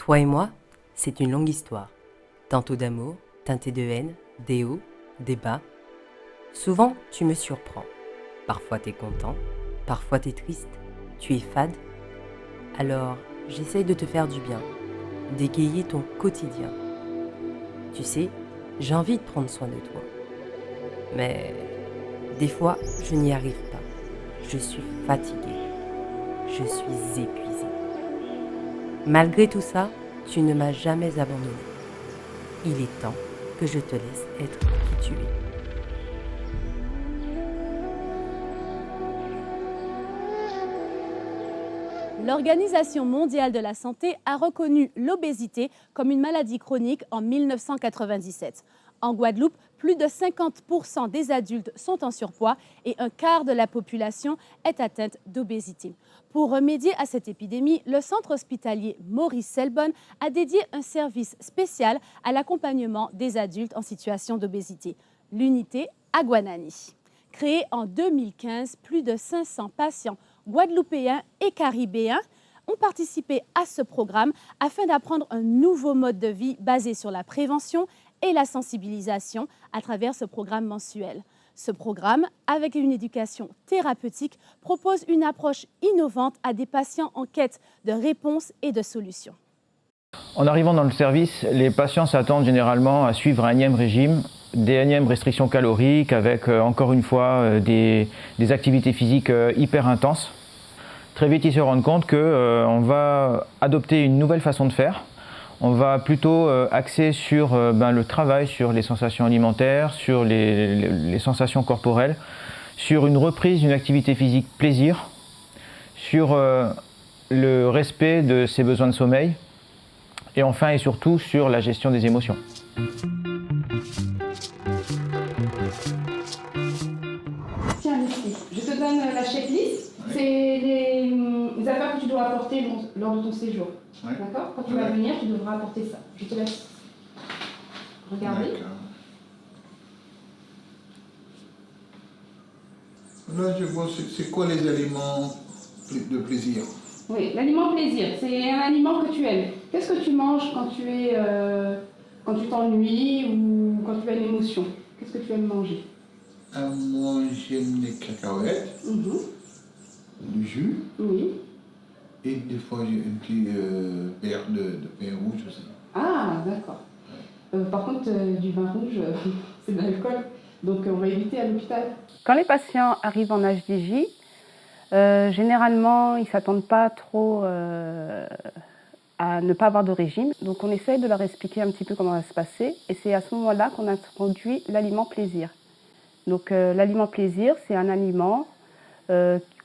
Toi et moi, c'est une longue histoire. Tantôt d'amour, teintée de haine, des hauts, des bas. Souvent, tu me surprends. Parfois t'es content, parfois t'es triste, tu es fade. Alors, j'essaye de te faire du bien, d'égayer ton quotidien. Tu sais, j'ai envie de prendre soin de toi. Mais des fois, je n'y arrive pas. Je suis fatiguée. Je suis épuisée. Malgré tout ça, tu ne m'as jamais abandonnée. Il est temps que je te laisse être qui tu es. L'Organisation mondiale de la santé a reconnu l'obésité comme une maladie chronique en 1997. En Guadeloupe, plus de 50% des adultes sont en surpoids et un quart de la population est atteinte d'obésité. Pour remédier à cette épidémie, le centre hospitalier Maurice Selbonne a dédié un service spécial à l'accompagnement des adultes en situation d'obésité, l'unité Aguanani. Créée en 2015, plus de 500 patients guadeloupéens et caribéens ont participé à ce programme afin d'apprendre un nouveau mode de vie basé sur la prévention et la sensibilisation à travers ce programme mensuel. Ce programme, avec une éducation thérapeutique, propose une approche innovante à des patients en quête de réponses et de solutions. En arrivant dans le service, les patients s'attendent généralement à suivre un énième régime, des énièmes restrictions caloriques avec encore une fois des activités physiques hyper intenses. Très vite, ils se rendent compte qu'on va adopter une nouvelle façon de faire. On va plutôt axer sur le travail, sur les sensations alimentaires, sur les sensations corporelles, sur une reprise d'une activité physique plaisir, sur le respect de ses besoins de sommeil, et enfin et surtout sur la gestion des émotions. Tiens, ici, je te donne la checklist. C'est les affaires que tu dois apporter lors de ton séjour. Ouais. D'accord? Quand tu vas venir, tu devras apporter ça. Je te laisse regarder. Là, je vois, c'est quoi les aliments de plaisir? Oui, l'aliment plaisir, c'est un aliment que tu aimes. Qu'est-ce que tu manges quand quand tu t'ennuies ou quand tu as une émotion? Qu'est-ce que tu aimes manger? Moi, j'aime les cacahuètes, du jus, Oui. et des fois j'ai un petit verre de pain rouge aussi. Ah, d'accord. Par contre, du vin rouge, c'est de l'alcool, donc on va éviter à l'hôpital. Quand les patients arrivent en HDJ, généralement, ils ne s'attendent pas trop à ne pas avoir de régime. Donc on essaye de leur expliquer un petit peu comment ça va se passer. Et c'est à ce moment-là qu'on introduit l'aliment plaisir. Donc l'aliment plaisir, c'est un aliment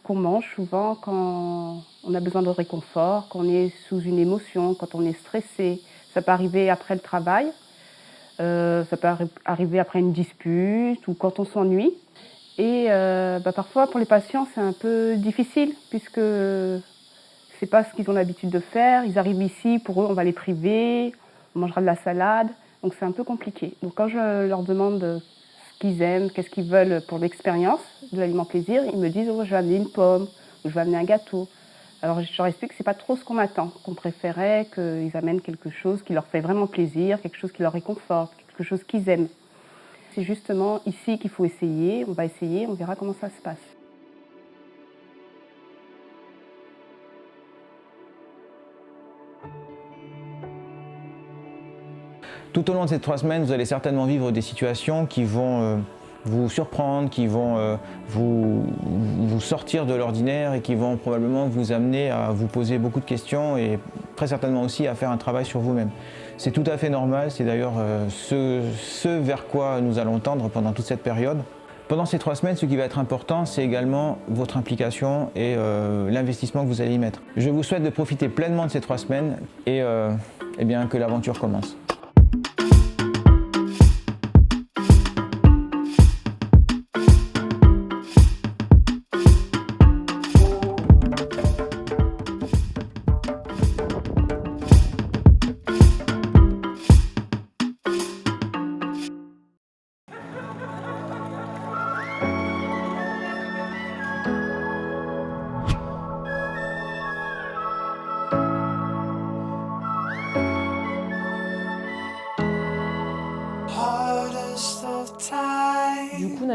qu'on mange souvent quand on a besoin de réconfort, quand on est sous une émotion, quand on est stressé. Ça peut arriver après le travail, ça peut arriver après une dispute ou quand on s'ennuie. Et parfois, pour les patients, c'est un peu difficile puisque c'est pas ce qu'ils ont l'habitude de faire. Ils arrivent ici, pour eux, on va les priver, on mangera de la salade. Donc c'est un peu compliqué. Donc quand je leur demande ce qu'ils aiment, qu'est-ce qu'ils veulent pour l'expérience de l'aliment plaisir, ils me disent oh, je vais amener une pomme ou je vais amener un gâteau. Alors je leur explique que c'est pas trop ce qu'on attend, qu'on préférait qu'ils amènent quelque chose qui leur fait vraiment plaisir, quelque chose qui leur réconforte, quelque chose qu'ils aiment. C'est justement ici qu'il faut essayer, on va essayer, on verra comment ça se passe. Tout au long de ces 3 semaines, vous allez certainement vivre des situations qui vont vous surprendre, qui vont vous sortir de l'ordinaire et qui vont probablement vous amener à vous poser beaucoup de questions et très certainement aussi à faire un travail sur vous-même. C'est tout à fait normal, c'est d'ailleurs ce vers quoi nous allons tendre pendant toute cette période. Pendant ces 3 semaines, ce qui va être important, c'est également votre implication et l'investissement que vous allez y mettre. Je vous souhaite de profiter pleinement de ces 3 semaines et bien, que l'aventure commence.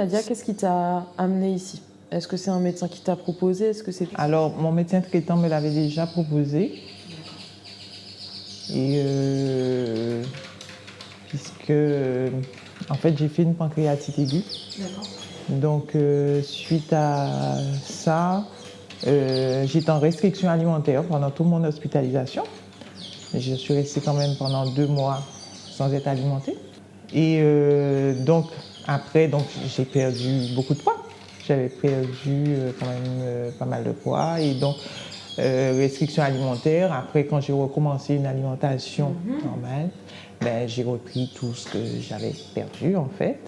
Nadia, qu'est-ce qui t'a amené ici? Est-ce que c'est un médecin qui t'a proposé? Est-ce que c'est... Alors, mon médecin traitant me l'avait déjà proposé. Et puisque, en fait, j'ai fait une pancréatite aiguë. Donc, suite à ça, j'étais en restriction alimentaire pendant toute mon hospitalisation. Je suis restée quand même pendant 2 mois sans être alimentée. Et donc, après, j'ai perdu beaucoup de poids. J'avais perdu quand même pas mal de poids. Et donc, restriction alimentaire. Après, quand j'ai recommencé une alimentation normale, ben, j'ai repris tout ce que j'avais perdu, en fait.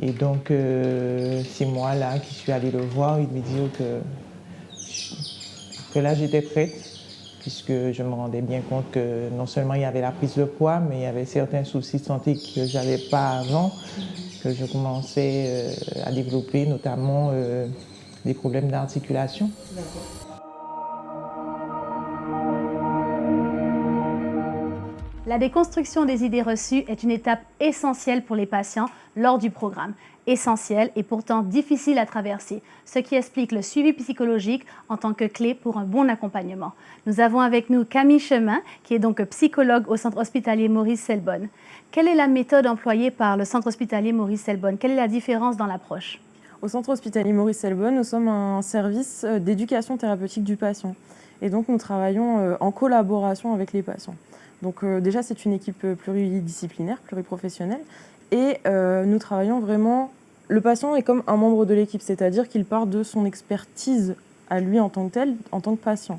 Et donc, c'est moi là qui suis allée le voir et lui dire que là, j'étais prête, puisque je me rendais bien compte que non seulement il y avait la prise de poids, mais il y avait certains soucis de santé que je n'avais pas avant, que je commençais à développer, notamment des problèmes d'articulation. La déconstruction des idées reçues est une étape essentielle pour les patients lors du programme. Essentielle et pourtant difficile à traverser, ce qui explique le suivi psychologique en tant que clé pour un bon accompagnement. Nous avons avec nous Camille Chemin, qui est donc psychologue au Centre hospitalier Maurice-Selbonne. Quelle est la méthode employée par le Centre hospitalier Maurice-Selbonne? Quelle est la différence dans l'approche? Au Centre hospitalier Maurice-Selbonne, nous sommes un service d'éducation thérapeutique du patient. Et donc, nous travaillons en collaboration avec les patients. Donc déjà, c'est une équipe pluridisciplinaire, pluriprofessionnelle. Et nous travaillons vraiment... Le patient est comme un membre de l'équipe, c'est-à-dire qu'il part de son expertise à lui en tant que tel, en tant que patient.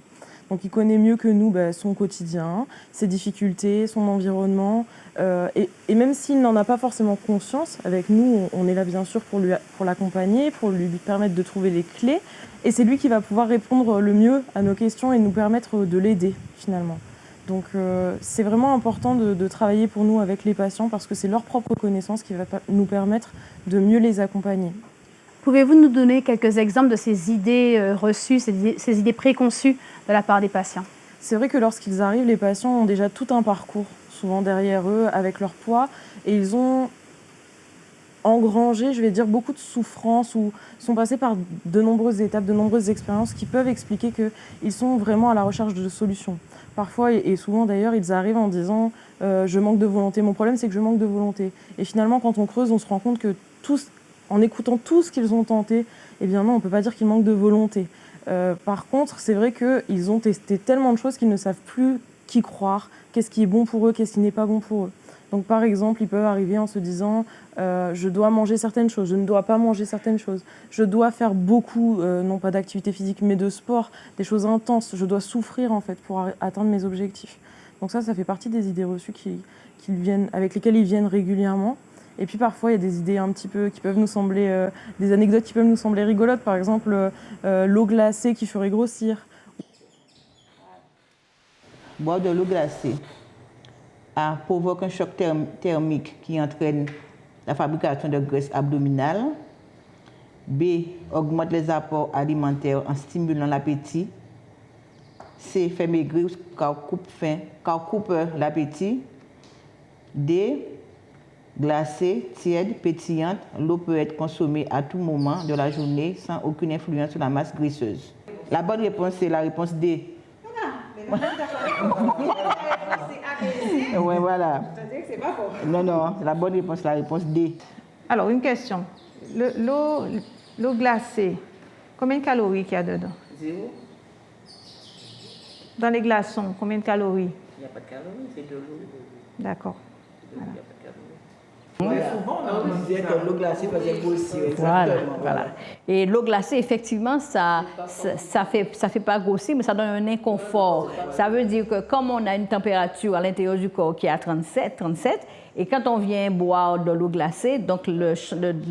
Donc il connaît mieux que nous son quotidien, ses difficultés, son environnement. Et même s'il n'en a pas forcément conscience, avec nous, on est là bien sûr pour l'accompagner, pour lui permettre de trouver les clés. Et c'est lui qui va pouvoir répondre le mieux à nos questions et nous permettre de l'aider finalement. Donc c'est vraiment important de travailler pour nous avec les patients parce que c'est leur propre connaissance qui va nous permettre de mieux les accompagner. Pouvez-vous nous donner quelques exemples de ces idées reçues, ces idées préconçues de la part des patients? C'est vrai que lorsqu'ils arrivent, les patients ont déjà tout un parcours, souvent derrière eux, avec leur poids, et ils ont engrangé, je vais dire, beaucoup de souffrances ou sont passés par de nombreuses étapes, de nombreuses expériences qui peuvent expliquer qu'ils sont vraiment à la recherche de solutions. Parfois, et souvent d'ailleurs, ils arrivent en disant « je manque de volonté ». Mon problème, c'est que je manque de volonté. Et finalement, quand on creuse, on se rend compte que en écoutant tout ce qu'ils ont tenté, eh bien non, on ne peut pas dire qu'ils manquent de volonté. Par contre, c'est vrai qu'ils ont testé tellement de choses qu'ils ne savent plus qui croire, qu'est-ce qui est bon pour eux, qu'est-ce qui n'est pas bon pour eux. Donc par exemple, ils peuvent arriver en se disant je dois manger certaines choses, je ne dois pas manger certaines choses, je dois faire beaucoup, non pas d'activité physique, mais de sport, des choses intenses, je dois souffrir en fait pour atteindre mes objectifs. Donc ça fait partie des idées reçues avec lesquelles ils viennent régulièrement. Et puis parfois, il y a des idées un petit peu qui peuvent nous sembler, des anecdotes qui peuvent nous sembler rigolotes, par exemple l'eau glacée qui ferait grossir. Boire de l'eau glacée provoque un choc thermique qui entraîne la fabrication de graisse abdominale. B. Augmente les apports alimentaires en stimulant l'appétit. C. Fait maigrir car coupe l'appétit. D. Glacée, tiède, pétillante, l'eau peut être consommée à tout moment de la journée sans aucune influence sur la masse graisseuse. La bonne réponse, c'est la réponse D. Oui, voilà. Non, la bonne réponse, c'est la réponse D. Alors, une question. L'eau glacée, combien de calories qu'il y a dedans? 0. Dans les glaçons, combien de calories? Il n'y a pas de calories, c'est de l'eau. D'accord. Voilà. Souvent, on disait que l'eau glacée faisait grossir. Voilà. Et l'eau glacée, effectivement, ça fait pas grossir, mais ça donne un inconfort. Ça veut dire que comme on a une température à l'intérieur du corps qui est à 37, et quand on vient boire de l'eau glacée, donc le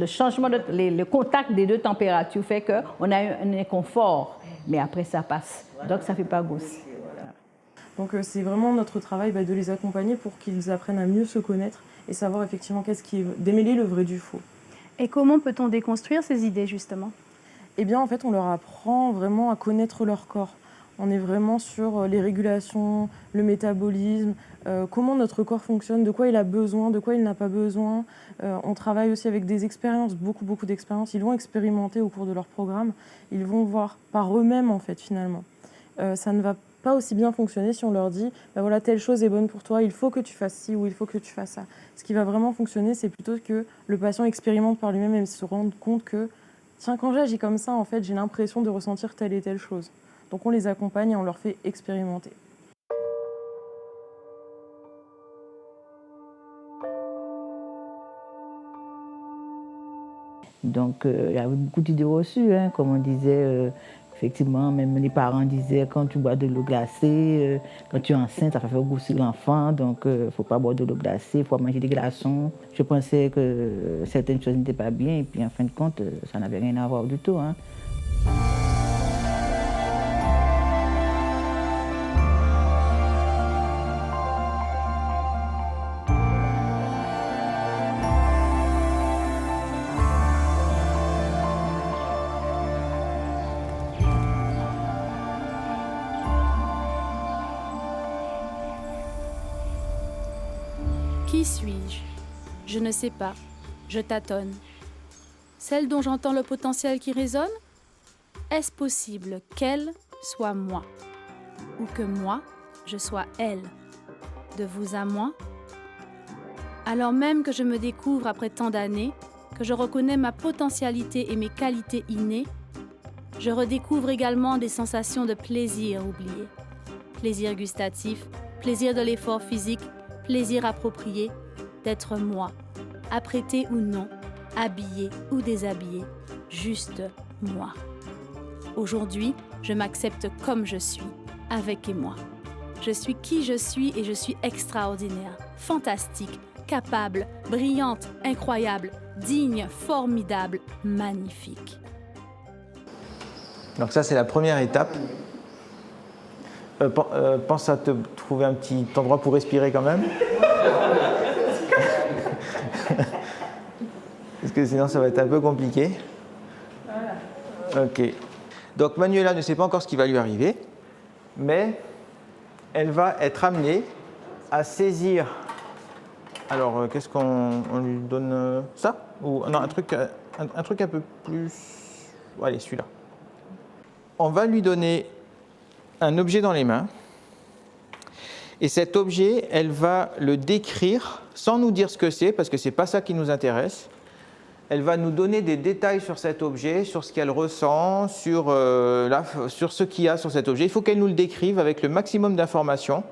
changement, le contact des deux températures fait qu'on a un inconfort, mais après ça passe. Donc ça ne fait pas grossir. Donc c'est vraiment notre travail de les accompagner pour qu'ils apprennent à mieux se connaître et savoir effectivement démêler le vrai du faux. Et comment peut-on déconstruire ces idées justement? Eh bien en fait on leur apprend vraiment à connaître leur corps. On est vraiment sur les régulations, le métabolisme, comment notre corps fonctionne, de quoi il a besoin, de quoi il n'a pas besoin. On travaille aussi avec des expériences, beaucoup d'expériences. Ils vont expérimenter au cours de leur programme. Ils vont voir par eux-mêmes, en fait, finalement. Ça ne va pas aussi bien fonctionner si on leur dit bah voilà, telle chose est bonne pour toi, il faut que tu fasses ci ou il faut que tu fasses ça. Ce qui va vraiment fonctionner, c'est plutôt que le patient expérimente par lui-même et se rende compte que tiens, quand j'agis comme ça, en fait, j'ai l'impression de ressentir telle et telle chose. Donc on les accompagne et on leur fait expérimenter. Donc il y avait beaucoup d'idées reçues, hein, comme on disait. Effectivement, même les parents disaient quand tu bois de l'eau glacée, quand tu es enceinte, ça fait grossir l'enfant, donc il ne faut pas boire de l'eau glacée, il faut manger des glaçons. Je pensais que certaines choses n'étaient pas bien, et puis en fin de compte, ça n'avait rien à voir du tout. Hein. Qui suis-je? Je ne sais pas. Je tâtonne. Celle dont j'entends le potentiel qui résonne? Est-ce possible qu'elle soit moi? Ou que moi, je sois elle? De vous à moi? Alors même que je me découvre après tant d'années, que je reconnais ma potentialité et mes qualités innées, je redécouvre également des sensations de plaisir oubliées. Plaisir gustatif, plaisir de l'effort physique, plaisir approprié d'être moi, apprêté ou non, habillé ou déshabillé, juste moi. Aujourd'hui, je m'accepte comme je suis, avec et moi. Je suis qui je suis et je suis extraordinaire, fantastique, capable, brillante, incroyable, digne, formidable, magnifique. Donc ça, c'est la première étape. Pense à te trouver un petit endroit pour respirer quand même. Parce que sinon, ça va être un peu compliqué. Ok. Donc Manuela ne sait pas encore ce qui va lui arriver, mais elle va être amenée à saisir. Alors, qu'est-ce qu'on lui donne? Ça? Ou non, un truc un peu plus... Allez, celui-là. On va lui donner un objet dans les mains, et cet objet, elle va le décrire sans nous dire ce que c'est, parce que ce n'est pas ça qui nous intéresse. Elle va nous donner des détails sur cet objet, sur ce qu'elle ressent, sur ce qu'il y a sur cet objet. Il faut qu'elle nous le décrive avec le maximum d'informations.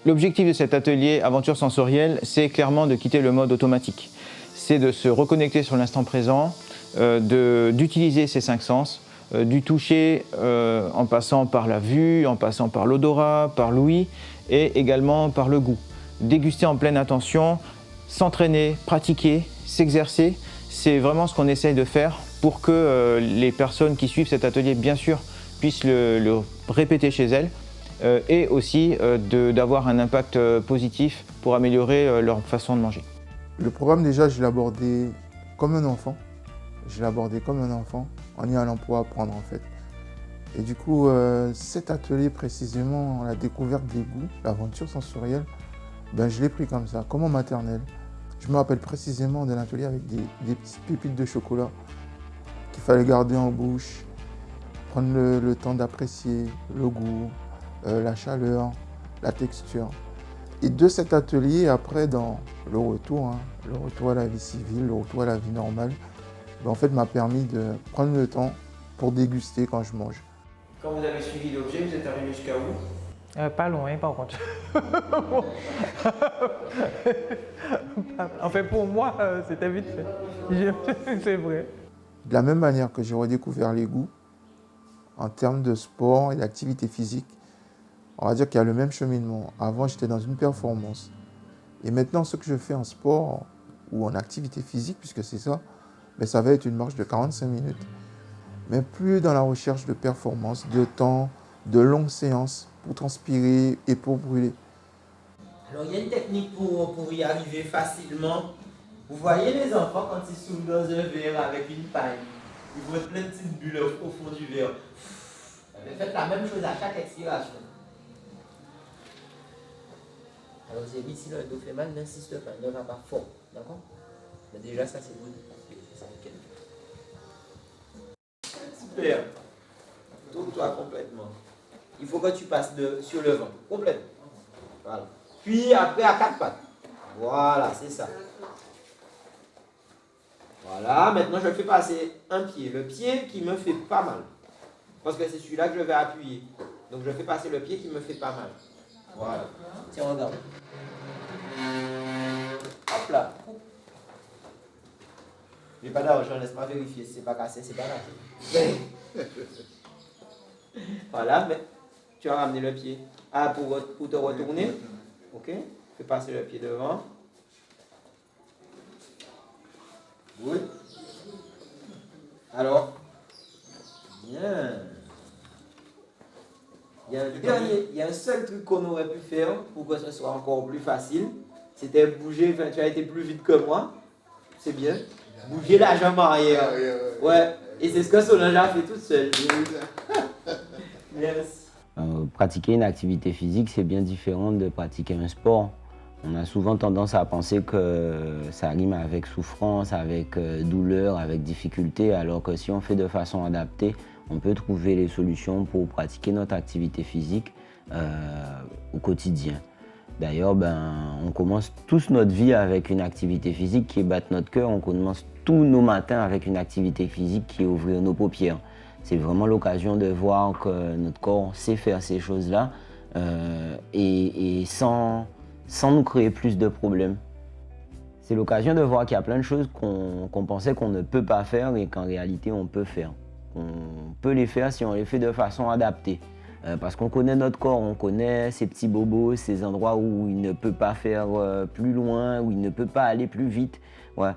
L'objectif de cet atelier Aventure sensorielle, c'est clairement de quitter le mode automatique. C'est de se reconnecter sur l'instant présent, d'utiliser ses 5 sens, du toucher en passant par la vue, en passant par l'odorat, par l'ouïe et également par le goût. Déguster en pleine attention, s'entraîner, pratiquer, s'exercer, c'est vraiment ce qu'on essaye de faire pour que les personnes qui suivent cet atelier, bien sûr, puissent le répéter chez elles et aussi d'avoir un impact positif pour améliorer leur façon de manger. Le programme, déjà, je l'ai abordé comme un enfant. En y allant pour apprendre, en fait. Et du coup, cet atelier, précisément, la découverte des goûts, l'aventure sensorielle, ben, je l'ai pris comme ça, comme en maternelle. Je me rappelle précisément d'un atelier avec des petites pépites de chocolat qu'il fallait garder en bouche, prendre le temps d'apprécier le goût, la chaleur, la texture. Et de cet atelier, après, dans le retour à la vie civile, le retour à la vie normale, ben, en fait, m'a permis de prendre le temps pour déguster quand je mange. Quand vous avez suivi l'objet, vous êtes arrivé jusqu'à où? Pas loin, par contre. En fait, pour moi, c'était vite fait. C'est vrai. De la même manière que j'ai redécouvert les goûts, en termes de sport et d'activité physique, on va dire qu'il y a le même cheminement. Avant, j'étais dans une performance. Et maintenant, ce que je fais en sport ou en activité physique, puisque c'est ça, mais ça va être une marche de 45 minutes. Mais plus dans la recherche de performance, de temps, de longues séances pour transpirer et pour brûler. Alors, il y a une technique pour y arriver facilement. Vous voyez les enfants quand ils soufflent dans un verre avec une paille. Ils vont être plein de petites bulles au fond du verre. Mais faites la même chose à chaque expiration. Alors, c'est vite, si le dos fait mal, n'insiste pas, ne va pas fort. D'accord? Mais déjà, ça, c'est bon. Super. Tourne-toi complètement. Il faut que tu passes sur le vent. Complètement. Voilà. Puis après, à 4 pattes. Voilà, c'est ça. Voilà, maintenant je fais passer un pied. Le pied qui me fait pas mal. Parce que c'est celui-là que je vais appuyer. Donc je fais passer le pied qui me fait pas mal. Voilà. Tiens, regarde. Hop là. J'ai pas d'argent, laisse-moi vérifier si c'est pas cassé, c'est pas cassé. Voilà, mais tu as ramené le pied. Ah, pour te retourner. Ok. Fais passer le pied devant. Oui. Alors. Bien. Il y a un seul truc qu'on aurait pu faire pour que ce soit encore plus facile. C'était bouger, tu as été plus vite que moi. C'est bien. Bouger la jambe arrière. Ouais. Et c'est ce que Solange a fait toute seule. Merci. Pratiquer une activité physique, c'est bien différent de pratiquer un sport. On a souvent tendance à penser que ça rime avec souffrance, avec douleur, avec difficulté, alors que si on fait de façon adaptée, on peut trouver les solutions pour pratiquer notre activité physique au quotidien. D'ailleurs, on commence tous notre vie avec une activité physique qui est battre notre cœur. On commence tous nos matins avec une activité physique qui est ouvrir nos paupières. C'est vraiment l'occasion de voir que notre corps sait faire ces choses-là et sans nous créer plus de problèmes. C'est l'occasion de voir qu'il y a plein de choses qu'on pensait qu'on ne peut pas faire et qu'en réalité on peut faire. On peut les faire si on les fait de façon adaptée. Parce qu'on connaît notre corps, on connaît ces petits bobos, ces endroits où il ne peut pas faire plus loin, où il ne peut pas aller plus vite. Ouais.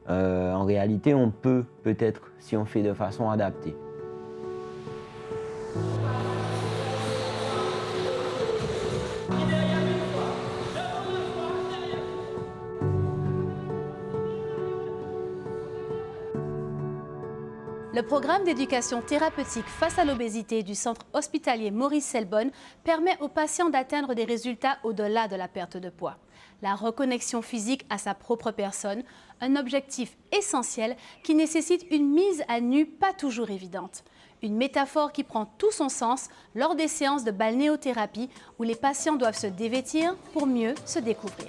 En réalité, on peut peut-être si on fait de façon adaptée. Le programme d'éducation thérapeutique face à l'obésité du centre hospitalier Maurice-Selbonne permet aux patients d'atteindre des résultats au-delà de la perte de poids. La reconnexion physique à sa propre personne, un objectif essentiel qui nécessite une mise à nu pas toujours évidente. Une métaphore qui prend tout son sens lors des séances de balnéothérapie où les patients doivent se dévêtir pour mieux se découvrir.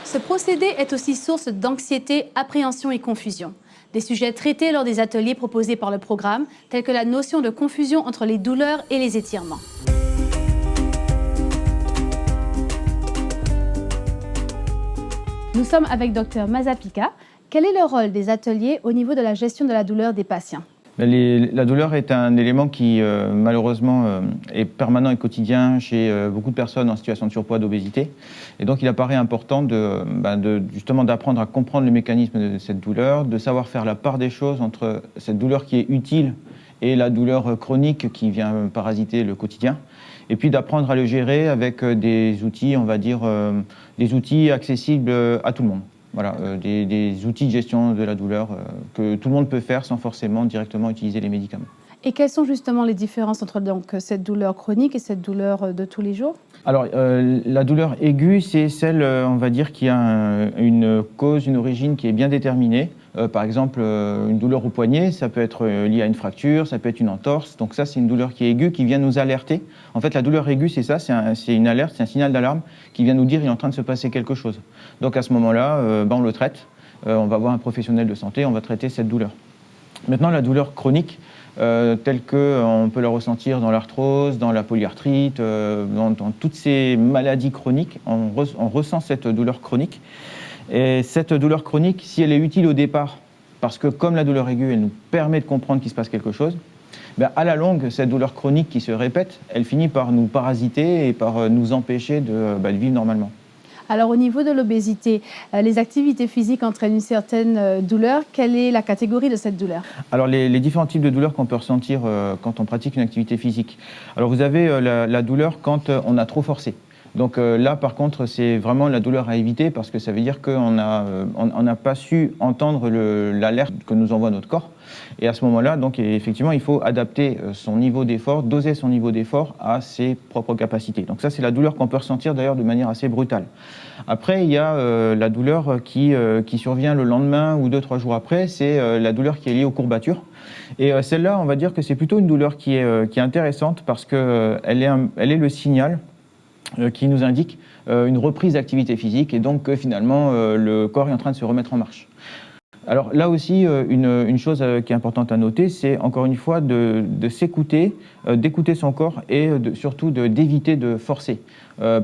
Ce procédé est aussi source d'anxiété, appréhension et confusion. Des sujets traités lors des ateliers proposés par le programme, tels que la notion de confusion entre les douleurs et les étirements. Nous sommes avec Dr Mazapika. Quel est le rôle des ateliers au niveau de la gestion de la douleur des patients ? La douleur est un élément qui, malheureusement, est permanent et quotidien chez beaucoup de personnes en situation de surpoids, d'obésité. Et donc, il apparaît important justement d'apprendre à comprendre le mécanisme de cette douleur, de savoir faire la part des choses entre cette douleur qui est utile et la douleur chronique qui vient parasiter le quotidien. Et puis d'apprendre à le gérer avec des outils, on va dire, des outils accessibles à tout le monde. Voilà, des outils de gestion de la douleur que tout le monde peut faire sans forcément directement utiliser les médicaments. Et quelles sont justement les différences entre donc, cette douleur chronique et cette douleur de tous les jours ? Alors, la douleur aiguë, c'est celle, on va dire, qui a une cause, une origine qui est bien déterminée. Par exemple, une douleur au poignet, ça peut être lié à une fracture, ça peut être une entorse. Donc ça, c'est une douleur qui est aiguë, qui vient nous alerter. En fait, la douleur aiguë, c'est ça, c'est une alerte, c'est un signal d'alarme qui vient nous dire qu'il est en train de se passer quelque chose. Donc à ce moment-là, on le traite. On va voir un professionnel de santé, on va traiter cette douleur. Maintenant, la douleur chronique, telle qu'on peut la ressentir dans l'arthrose, dans la polyarthrite, dans toutes ces maladies chroniques, on ressent cette douleur chronique. Et cette douleur chronique, si elle est utile au départ, parce que comme la douleur aiguë, elle nous permet de comprendre qu'il se passe quelque chose, à la longue, cette douleur chronique qui se répète, elle finit par nous parasiter et par nous empêcher de vivre normalement. Alors au niveau de l'obésité, les activités physiques entraînent une certaine douleur. Quelle est la catégorie de cette douleur ? Alors les différents types de douleurs qu'on peut ressentir quand on pratique une activité physique. Alors vous avez la douleur quand on a trop forcé. Donc là, par contre, c'est vraiment la douleur à éviter parce que ça veut dire qu'on n'a pas su entendre l'alerte que nous envoie notre corps. Et à ce moment-là, donc, effectivement, il faut adapter son niveau d'effort, doser son niveau d'effort à ses propres capacités. Donc ça, c'est la douleur qu'on peut ressentir d'ailleurs de manière assez brutale. Après, il y a la douleur qui survient le lendemain ou 2-3 jours après, c'est la douleur qui est liée aux courbatures. Et celle-là, on va dire que c'est plutôt une douleur qui est intéressante parce qu'elle est le signal qui nous indique une reprise d'activité physique et donc que finalement le corps est en train de se remettre en marche. Alors là aussi, une chose qui est importante à noter, c'est encore une fois de s'écouter, d'écouter son corps et surtout d'éviter de forcer.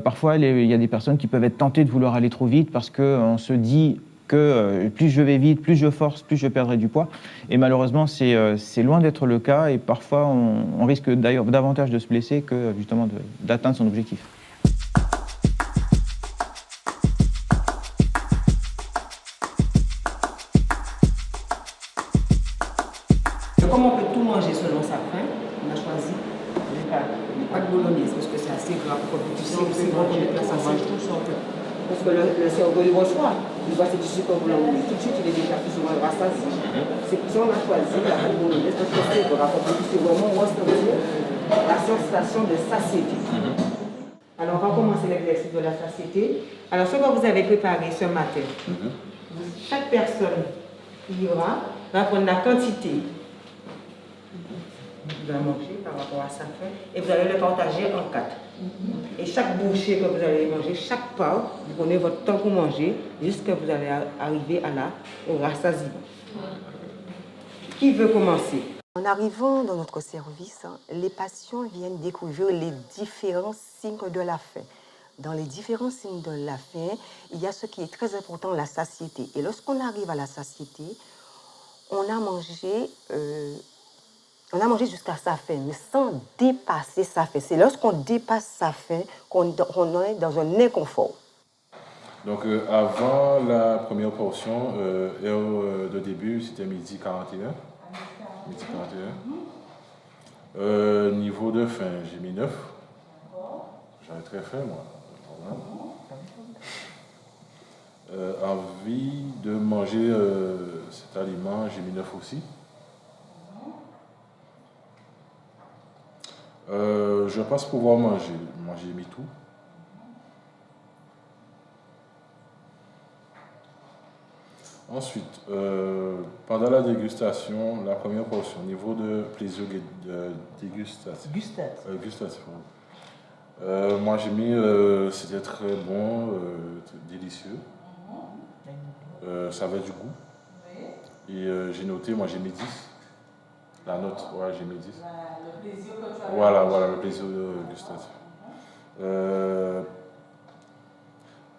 Parfois, il y a des personnes qui peuvent être tentées de vouloir aller trop vite parce qu'on se dit que plus je vais vite, plus je force, plus je perdrai du poids. Et malheureusement, c'est loin d'être le cas et parfois on risque d'ailleurs davantage de se blesser que justement d'atteindre son objectif. Comme on peut tout manger selon sa faim, on a choisi les pâtes bolognaises parce que c'est assez gras pour que tu sais aussi manger la sensation. Parce que le cerveau il reçoit, il voit ces tissus comme blanc, tout de suite il est déjà plus ou moins rassasié. C'est pour ça qu'on a choisi la pâte bolognaise parce que c'est gras pour que c'est vraiment ressentir la sensation de satiété. Alors on va commencer l'exercice de la satiété. Alors ce que vous avez préparé ce matin, chaque personne qui ira va prendre la quantité vous allez manger par rapport à sa faim et vous allez le partager en 4. Et chaque bouchée que vous allez manger, chaque part, vous prenez votre temps pour manger jusqu'à ce que vous allez arriver au rassasiement. Qui veut commencer? En arrivant dans notre service, les patients viennent découvrir les différents signes de la faim. Dans les différents signes de la faim, il y a ce qui est très important, la satiété. Et lorsqu'on arrive à la satiété, on a mangé jusqu'à sa faim, mais sans dépasser sa faim. C'est lorsqu'on dépasse sa faim qu'on est dans un inconfort. Donc avant la première portion, heure de début, c'était midi 41. Midi 41. Niveau de faim, j'ai mis 9. J'avais très faim, moi. Envie de manger cet aliment, j'ai mis 9 aussi. Je pense pouvoir manger. Moi, j'ai mis tout. Ensuite, pendant la dégustation, la première portion, niveau de plaisir dégustatif. Gustatif. Moi, j'ai mis, c'était très bon, délicieux. Ça avait du goût. Et j'ai noté, moi, j'ai mis 10. La note, ouais, j'ai mis 10. Le plaisir que tu as. Voilà, le plaisir gustatif.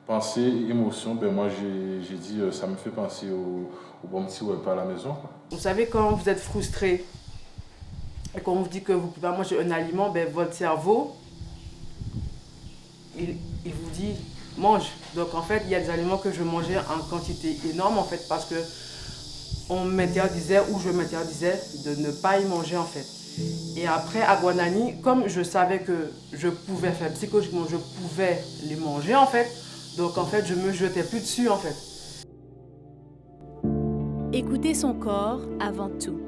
Pensée, émotion, ben moi j'ai dit ça me fait penser au bon petit repas à la maison. Vous savez, quand vous êtes frustré et qu'on vous dit que vous ne pouvez pas manger un aliment, ben votre cerveau, il vous dit mange. Donc en fait, il y a des aliments que je mangeais en quantité énorme en fait parce que on m'interdisait ou je m'interdisais de ne pas y manger en fait. Et après, à Guanani, comme je savais que je pouvais faire psychologiquement, je pouvais les manger en fait, donc en fait, je me jetais plus dessus en fait. Écouter son corps avant tout.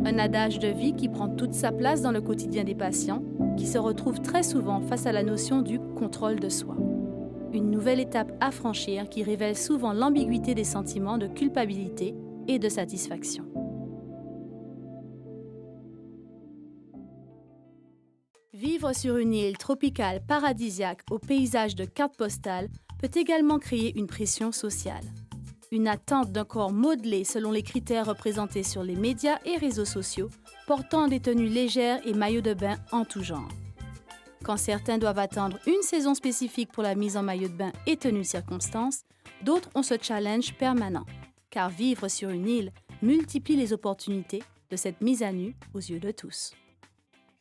Un adage de vie qui prend toute sa place dans le quotidien des patients, qui se retrouvent très souvent face à la notion du contrôle de soi. Une nouvelle étape à franchir qui révèle souvent l'ambiguïté des sentiments de culpabilité et de satisfaction. Vivre sur une île tropicale paradisiaque au paysage de cartes postales peut également créer une pression sociale. Une attente d'un corps modelé selon les critères représentés sur les médias et réseaux sociaux, portant des tenues légères et maillots de bain en tout genre. Quand certains doivent attendre une saison spécifique pour la mise en maillot de bain et tenue de circonstance, d'autres ont ce challenge permanent. Car vivre sur une île multiplie les opportunités de cette mise à nu aux yeux de tous.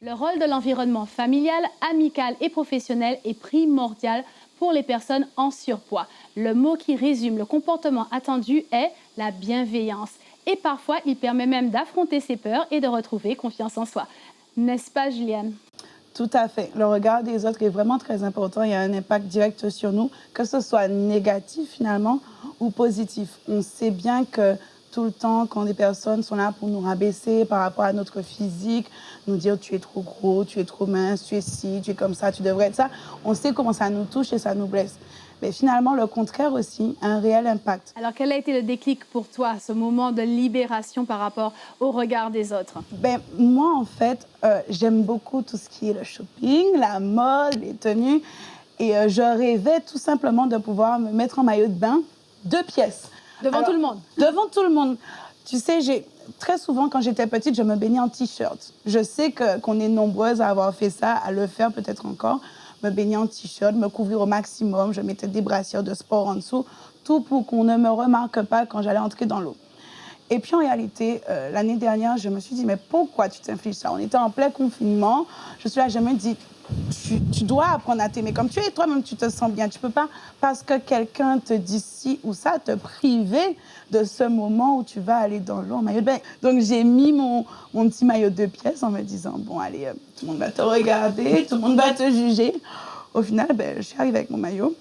Le rôle de l'environnement familial, amical et professionnel est primordial pour les personnes en surpoids. Le mot qui résume le comportement attendu est la bienveillance. Et parfois, il permet même d'affronter ses peurs et de retrouver confiance en soi. N'est-ce pas, Juliane? Tout à fait. Le regard des autres est vraiment très important. Il y a un impact direct sur nous, que ce soit négatif finalement ou positif. On sait bien que tout le temps, quand des personnes sont là pour nous rabaisser par rapport à notre physique, nous dire tu es trop gros, tu es trop mince, tu es ci, tu es comme ça, tu devrais être ça, on sait comment ça nous touche et ça nous blesse. Mais finalement, le contraire aussi a un réel impact. Alors, quel a été le déclic pour toi, ce moment de libération par rapport au regard des autres? Moi, en fait, j'aime beaucoup tout ce qui est le shopping, la mode, les tenues. Et je rêvais tout simplement de pouvoir me mettre en maillot de bain 2 pièces. Devant tout le monde? Devant tout le monde. Tu sais, très souvent, quand j'étais petite, je me baignais en t-shirt. Je sais qu'on est nombreuses à avoir fait ça, à le faire peut-être encore. Me baigner en t-shirt, me couvrir au maximum. Je mettais des brassières de sport en dessous, tout pour qu'on ne me remarque pas quand j'allais entrer dans l'eau. Et puis en réalité, l'année dernière, je me suis dit, mais pourquoi tu t'infliges ça? On était en plein confinement. Je suis là, je me dis, tu dois apprendre à t'aimer comme tu es. Toi-même, tu te sens bien. Tu peux pas, parce que quelqu'un te dit ci ou ça, te priver de ce moment où tu vas aller dans l'eau en maillot de bain. Donc j'ai mis mon petit maillot de 2 pièces en me disant, bon, allez, tout le monde va te regarder, tout le monde va te juger. Au final, je suis arrivée avec mon maillot.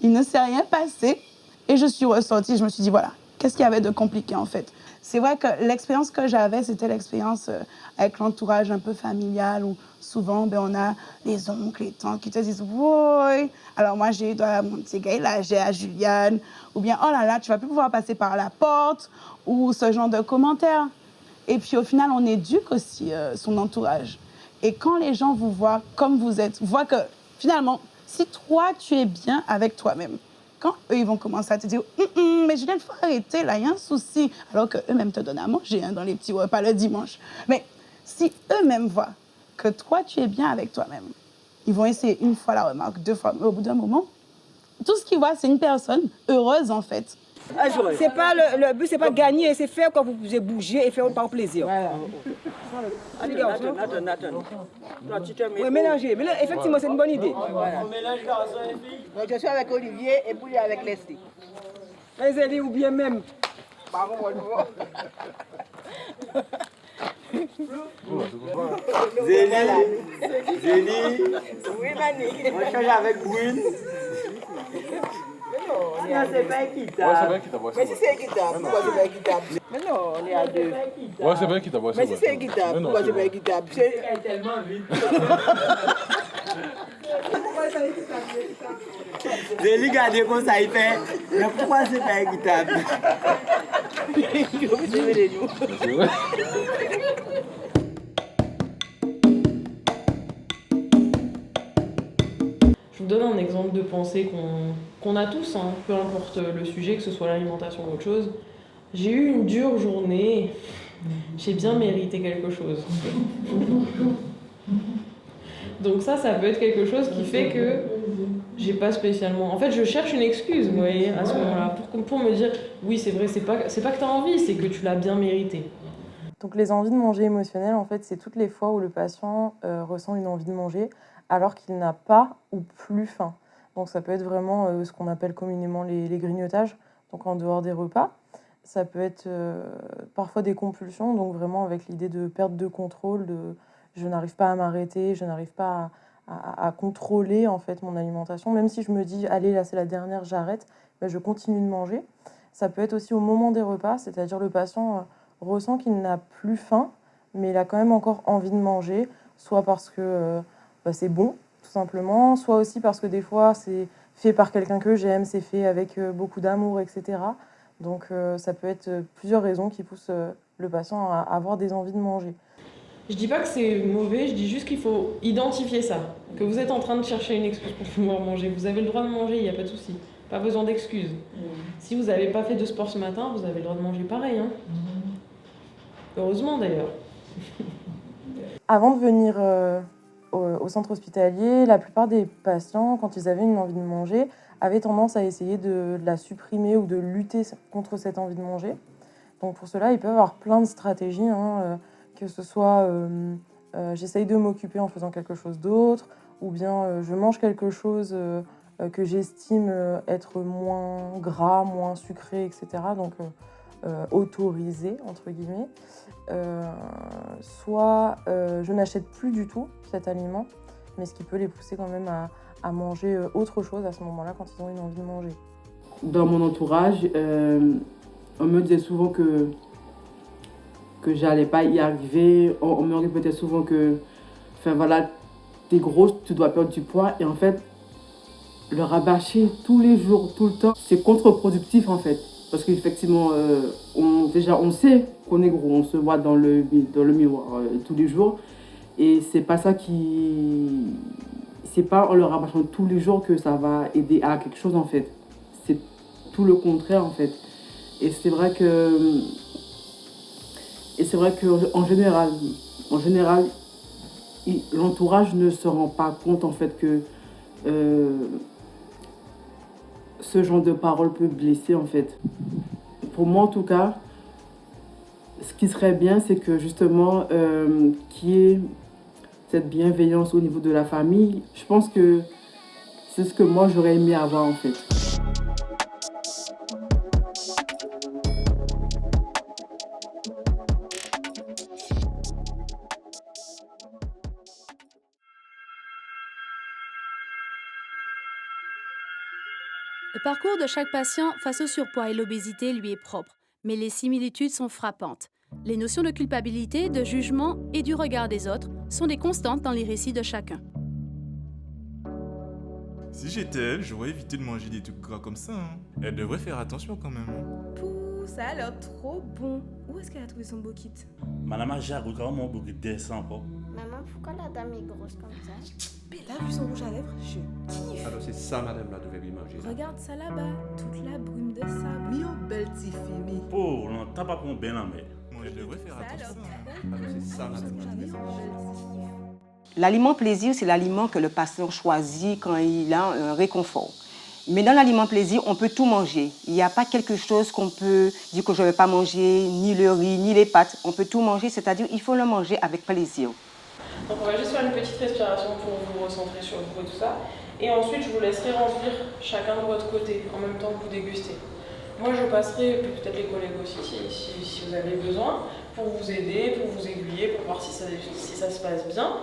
Il ne s'est rien passé. Et je suis ressortie, je me suis dit, voilà, qu'est-ce qu'il y avait de compliqué en fait? C'est vrai que l'expérience que j'avais, c'était l'expérience avec l'entourage un peu familial où souvent, on a les oncles, les tantes qui te disent « Oui, alors moi j'ai mon petit gars, là j'ai à Juliane » ou bien « Oh là là, tu vas plus pouvoir passer par la porte » ou ce genre de commentaires. Et puis au final, on éduque aussi son entourage. Et quand les gens vous voient comme vous êtes, voient que finalement, si toi tu es bien avec toi-même, quand eux, ils vont commencer à te dire « mais Juliane, il faut arrêter, là, il y a un souci », alors qu'eux-mêmes te donnent à manger dans les petits repas le dimanche. Mais si eux-mêmes voient que toi, tu es bien avec toi-même, ils vont essayer 1 fois la remarque, 2 fois, mais au bout d'un moment, tout ce qu'ils voient, c'est une personne heureuse, en fait. C'est pas le but, c'est pas gagner, c'est faire quand vous pouvez bouger et faire par plaisir. Voilà. Allez, garçon. Oui, mélanger. Effectivement, c'est une bonne idée. Voilà. On mélange garçon et fille. Donc, je suis avec Olivier et Poulier avec Leslie. Les ou bien même. Zélie. Oui, Mani. On change avec Brune. Non, c'est pas équitable. Ouais, c'est pas équitable. Mais si c'est équitable, pourquoi c'est pas équitable? Mais non, on est à 2. Ouais, c'est pas équitable. Mais si c'est équitable, pourquoi c'est pas équitable? C'est tellement vite. Zélie, regardez comme ça, il fait. Mais pourquoi c'est pas équitable? Je vous donne un exemple de pensée qu'on a tous, hein, peu importe le sujet, que ce soit l'alimentation ou autre chose. J'ai eu une dure journée, j'ai bien mérité quelque chose. Donc ça peut être quelque chose qui fait que j'ai pas spécialement... En fait, je cherche une excuse, vous voyez, à ce moment-là, pour me dire, oui, c'est vrai, c'est pas que t'as envie, c'est que tu l'as bien mérité. Donc les envies de manger émotionnelles, en fait, c'est toutes les fois où le patient ressent une envie de manger alors qu'il n'a pas ou plus faim. Donc ça peut être vraiment ce qu'on appelle communément les grignotages, donc en dehors des repas. Ça peut être parfois des compulsions, donc vraiment avec l'idée de perte de contrôle, de je n'arrive pas à m'arrêter, je n'arrive pas à contrôler en fait mon alimentation. Même si je me dis, allez, là c'est la dernière, j'arrête, je continue de manger. Ça peut être aussi au moment des repas, c'est-à-dire le patient ressent qu'il n'a plus faim, mais il a quand même encore envie de manger, soit parce que c'est bon, tout simplement, soit aussi parce que des fois c'est fait par quelqu'un que j'aime, c'est fait avec beaucoup d'amour, etc. Donc ça peut être plusieurs raisons qui poussent le patient à avoir des envies de manger. Je dis pas que c'est mauvais, je dis juste qu'il faut identifier ça, que vous êtes en train de chercher une excuse pour pouvoir manger. Vous avez le droit de manger, il n'y a pas de souci, pas besoin d'excuses. Si vous n'avez pas fait de sport ce matin, vous avez le droit de manger pareil. Hein. Heureusement d'ailleurs. Avant de venir au centre hospitalier, la plupart des patients, quand ils avaient une envie de manger, avaient tendance à essayer de la supprimer ou de lutter contre cette envie de manger. Donc pour cela, ils peuvent avoir plein de stratégies, hein, que ce soit j'essaye de m'occuper en faisant quelque chose d'autre, ou bien je mange quelque chose que j'estime être moins gras, moins sucré, etc. Donc autorisé, entre guillemets. soit je n'achète plus du tout cet aliment, mais ce qui peut les pousser quand même à manger autre chose à ce moment-là quand ils ont une envie de manger. Dans mon entourage, on me disait souvent que j'allais pas y arriver. On me répétait souvent que, enfin voilà, t'es grosse, tu dois perdre du poids. Et en fait, le rabâcher tous les jours, tout le temps, c'est contre-productif en fait. Parce qu'effectivement, on sait qu'on est gros, on se voit dans le miroir tous les jours. Et c'est pas ça qui... C'est pas en le rabâchant tous les jours que ça va aider à quelque chose en fait. C'est tout le contraire en fait. Et c'est vrai que en général, l'entourage ne se rend pas compte en fait que ce genre de parole peut blesser en fait. Pour moi en tout cas, ce qui serait bien, c'est que justement qu'il y ait cette bienveillance au niveau de la famille. Je pense que c'est ce que moi j'aurais aimé avoir en fait. Le parcours de chaque patient face au surpoids et l'obésité lui est propre, mais les similitudes sont frappantes. Les notions de culpabilité, de jugement et du regard des autres sont des constantes dans les récits de chacun. Si j'étais elle, j'aurais évité de manger des trucs gras comme ça. Hein. Elle devrait faire attention quand même. Pouh, ça a l'air trop bon. Où est-ce qu'elle a trouvé son beau kit? Madame a déjà regardé mon beau kit descend pas. Maman, pourquoi la dame est grosse comme ça? Mais là, vu son rouge à lèvres, je kiffe. Alors c'est ça, madame, là, devait lui manger. Là. Regarde ça là-bas, toute la brume de sable. Mi au belle petite fille. Pauvre, on t'a pas pour bien la mère. Elle devrait faire attention. Alors c'est ça, madame. L'aliment plaisir, c'est l'aliment que le patient choisit quand il a un réconfort. Mais dans l'aliment plaisir, on peut tout manger. Il n'y a pas quelque chose qu'on peut dire que je ne vais pas manger, ni le riz, ni les pâtes. On peut tout manger, c'est-à-dire qu'il faut le manger avec plaisir. Donc on va juste faire une petite respiration pour vous recentrer sur vous et tout ça. Et ensuite, je vous laisserai remplir chacun de votre côté, en même temps que vous dégustez. Moi, je passerai, et peut-être les collègues aussi, si vous avez besoin, pour vous aider, pour vous aiguiller, pour voir si ça se passe bien.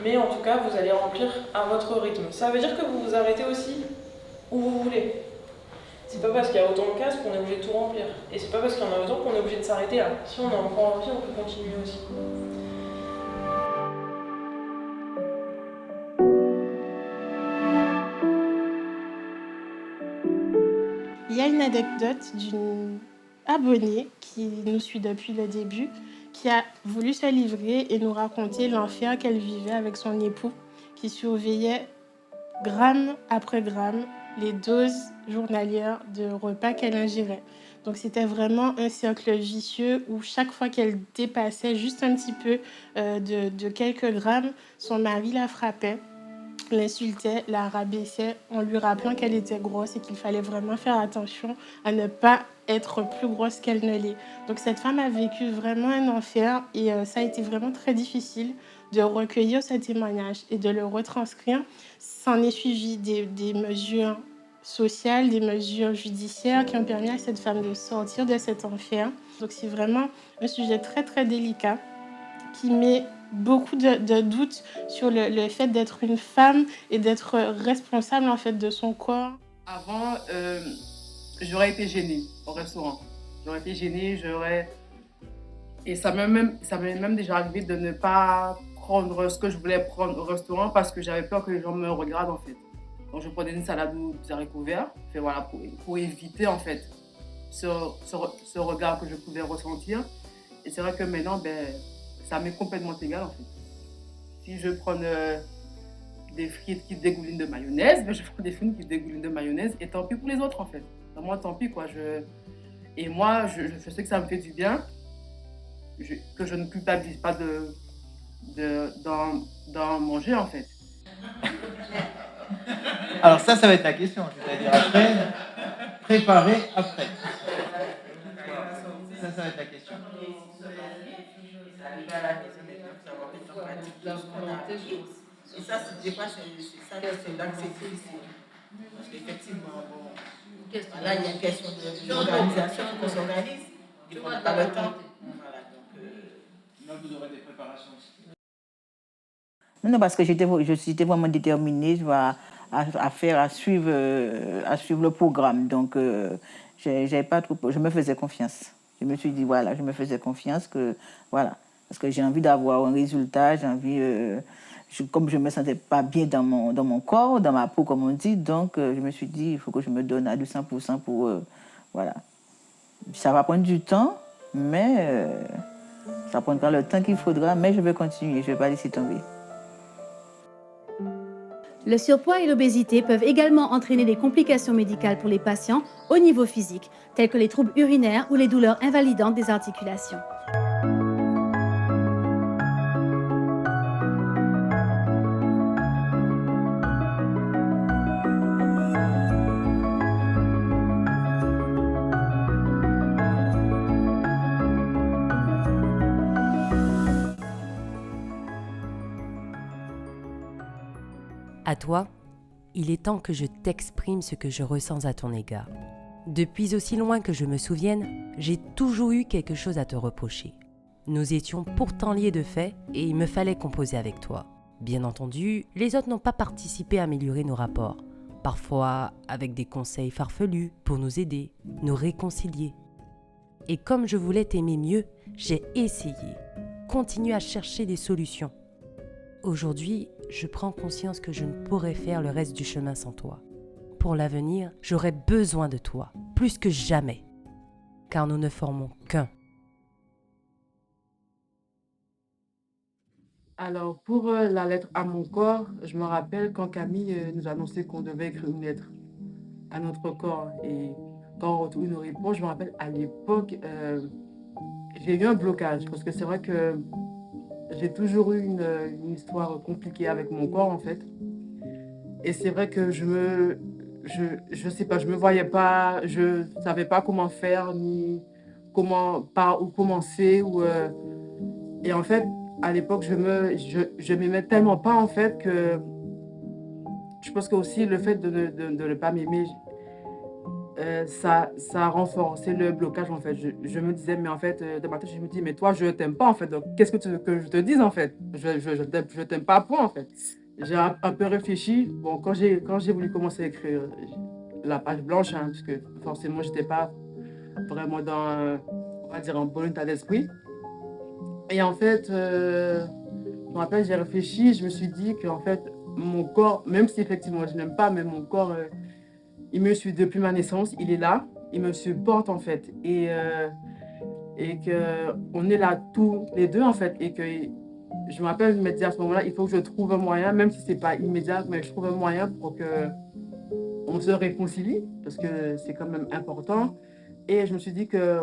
Mais en tout cas, vous allez remplir à votre rythme. Ça veut dire que vous vous arrêtez aussi où vous voulez. C'est pas parce qu'il y a autant de cases qu'on est obligé de tout remplir. Et c'est pas parce qu'il y en a autant qu'on est obligé de s'arrêter là. Si on a encore envie, on peut continuer aussi. Il y a une anecdote d'une abonnée qui nous suit depuis le début, qui a voulu se livrer et nous raconter l'enfer qu'elle vivait avec son époux, qui surveillait gramme après gramme les doses journalières de repas qu'elle ingérait. Donc c'était vraiment un cercle vicieux où chaque fois qu'elle dépassait juste un petit peu de quelques grammes, son mari la frappait, l'insultait, la rabaissait en lui rappelant qu'elle était grosse et qu'il fallait vraiment faire attention à ne pas être plus grosse qu'elle ne l'est. Donc cette femme a vécu vraiment un enfer et ça a été vraiment très difficile de recueillir ce témoignage et de le retranscrire. S'en est suivi des mesures sociales, des mesures judiciaires qui ont permis à cette femme de sortir de cet enfer. Donc c'est vraiment un sujet très très délicat qui met beaucoup de doutes sur le fait d'être une femme et d'être responsable en fait de son corps. Avant, j'aurais été gênée au restaurant. J'aurais été gênée, et ça m'est même déjà arrivé de ne pas prendre ce que je voulais prendre au restaurant parce que j'avais peur que les gens me regardent en fait. Donc je prenais une salade ou des haricots verts, voilà, pour éviter en fait ce regard que je pouvais ressentir. Et c'est vrai que maintenant, ça m'est complètement égal en fait. Si je prends des frites qui dégoulinent de mayonnaise, je prends des frites qui dégoulinent de mayonnaise et tant pis pour les autres en fait. Moi, tant pis quoi. Et moi, je sais que ça me fait du bien, que je ne culpabilise pas d'en manger en fait. Alors ça va être la question, c'est-à-dire après, préparer après. Ça va être la question. Et ça, des fois, c'est là que c'est difficile. Parce qu'effectivement, bon, là, il y a une question d'organisation, il faut qu'on s'organise. Et on n'a pas le temps. Voilà, donc, vous aurez des préparations aussi. Non, parce que j'étais vraiment déterminée à suivre le programme. Donc, je me faisais confiance. Je me suis dit, voilà, je me faisais confiance parce que j'ai envie d'avoir un résultat, j'ai envie, comme je ne me sentais pas bien dans mon corps, dans ma peau, comme on dit, donc je me suis dit, il faut que je me donne à 200% pour, voilà. Ça va prendre du temps, mais ça prendra le temps qu'il faudra, mais je vais continuer, je ne vais pas laisser tomber. Le surpoids et l'obésité peuvent également entraîner des complications médicales pour les patients au niveau physique, telles que les troubles urinaires ou les douleurs invalidantes des articulations. À toi, il est temps que je t'exprime ce que je ressens à ton égard. Depuis aussi loin que je me souvienne, j'ai toujours eu quelque chose à te reprocher. Nous étions pourtant liés de fait et il me fallait composer avec toi. Bien entendu, les autres n'ont pas participé à améliorer nos rapports, parfois avec des conseils farfelus pour nous aider, nous réconcilier. Et comme je voulais t'aimer mieux, j'ai essayé, continué à chercher des solutions. Aujourd'hui, je prends conscience que je ne pourrais faire le reste du chemin sans toi. Pour l'avenir, j'aurai besoin de toi, plus que jamais, car nous ne formons qu'un. Alors, pour la lettre à mon corps, je me rappelle quand Camille nous annonçait qu'on devait écrire une lettre à notre corps. Et quand on retrouve une réponse, je me rappelle à l'époque, j'ai eu un blocage, parce que c'est vrai que j'ai toujours eu une histoire compliquée avec mon corps, en fait. Et c'est vrai que je sais pas, je me voyais pas, je savais pas comment faire, ni par où commencer. Et en fait, à l'époque, je m'aimais tellement pas, en fait, que je pense que aussi le fait de ne pas m'aimer, ça a renforcé le blocage, en fait. Je me disais, mais en fait, de ma tête, je me dis, mais toi, je t'aime pas, en fait. Donc, qu'est-ce que tu veux que je te dise, en fait? Je t'aime pas, point, en fait. J'ai un peu réfléchi. Bon, quand j'ai voulu commencer à écrire la page blanche, hein, parce que forcément, j'étais pas vraiment dans, on va dire, un bon état d'esprit. Et en fait, je me rappelle, j'ai réfléchi, je me suis dit qu'en fait, mon corps, même si effectivement je n'aime pas, mais mon corps, il me suit depuis ma naissance, il est là, il me supporte en fait. Et qu'on est là tous les deux en fait. Et que je me rappelle me dire à ce moment-là, il faut que je trouve un moyen, même si ce n'est pas immédiat, mais je trouve un moyen pour qu'on se réconcilie, parce que c'est quand même important. Et je me suis dit que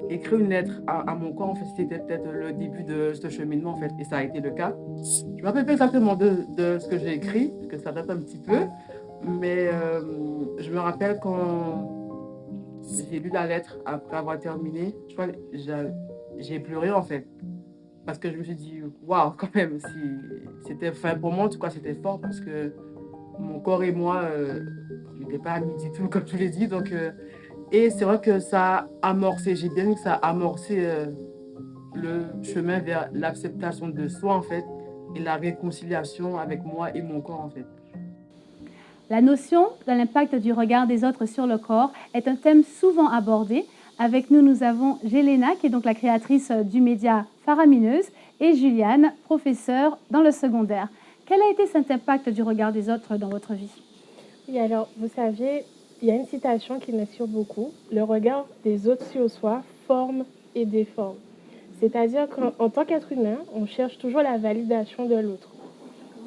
écrire une lettre à mon corps, en fait, c'était peut-être le début de ce cheminement, en fait, et ça a été le cas. Je ne me rappelle pas exactement de ce que j'ai écrit, parce que ça date un petit peu, mais je me rappelle quand j'ai lu la lettre après avoir terminé, je crois que j'ai pleuré, en fait, parce que je me suis dit, waouh, quand même, c'était, pour moi, en tout cas, c'était fort, parce que mon corps et moi, on n'était pas amis du tout, comme je l'ai dit, donc... Et c'est vrai que ça a amorcé, j'ai bien vu que ça a amorcé le chemin vers l'acceptation de soi, en fait, et la réconciliation avec moi et mon corps, en fait. La notion de l'impact du regard des autres sur le corps est un thème souvent abordé. Avec nous, nous avons Jelena, qui est donc la créatrice du média Faramineuse, et Juliane, professeure dans le secondaire. Quel a été cet impact du regard des autres dans votre vie? Oui, alors, vous savez, il y a une citation qui m'inspire beaucoup. Le regard des autres sur soi forme et déforme. C'est-à-dire qu'en tant qu'être humain, on cherche toujours la validation de l'autre.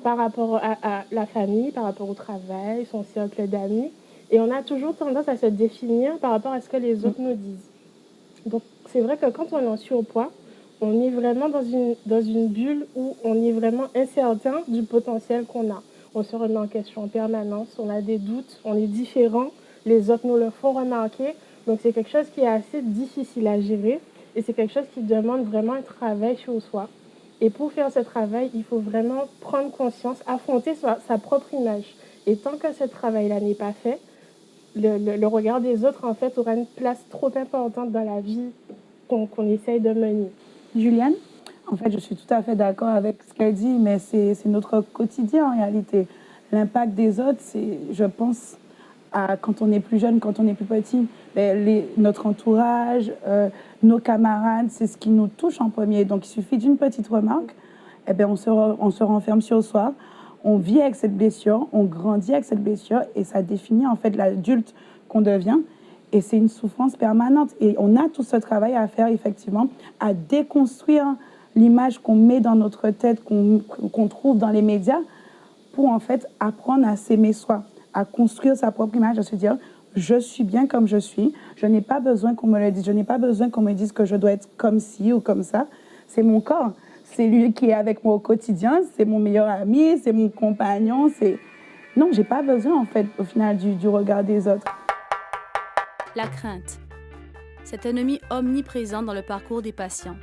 Par rapport à la famille, par rapport au travail, son cercle d'amis. Et on a toujours tendance à se définir par rapport à ce que les autres nous disent. Donc, c'est vrai que quand on est en surpoids, on est vraiment dans une bulle où on est vraiment incertain du potentiel qu'on a. On se remet en question en permanence, on a des doutes, on est différent. Les autres nous le font remarquer. Donc, c'est quelque chose qui est assez difficile à gérer et c'est quelque chose qui demande vraiment un travail sur soi. Et pour faire ce travail, il faut vraiment prendre conscience, affronter sa propre image. Et tant que ce travail-là n'est pas fait, le regard des autres, en fait, aura une place trop importante dans la vie qu'on essaye de mener. Juliane, en fait, je suis tout à fait d'accord avec ce qu'elle dit, mais c'est notre quotidien en réalité. L'impact des autres, c'est, je pense, à quand on est plus jeune, quand on est plus petit, notre entourage, nos camarades, c'est ce qui nous touche en premier. Donc, il suffit d'une petite remarque, on se renferme sur soi, on vit avec cette blessure, on grandit avec cette blessure et ça définit en fait l'adulte qu'on devient. Et c'est une souffrance permanente. Et on a tout ce travail à faire, effectivement, à déconstruire l'image qu'on met dans notre tête, qu'on trouve dans les médias, pour en fait apprendre à s'aimer soi, à construire sa propre image, à se dire « je suis bien comme je suis, je n'ai pas besoin qu'on me le dise, je n'ai pas besoin qu'on me dise que je dois être comme ci ou comme ça. C'est mon corps, c'est lui qui est avec moi au quotidien, c'est mon meilleur ami, c'est mon compagnon, c'est... » Non, j'ai pas besoin en fait au final du regard des autres. La crainte. Cet ennemi omniprésent dans le parcours des patients.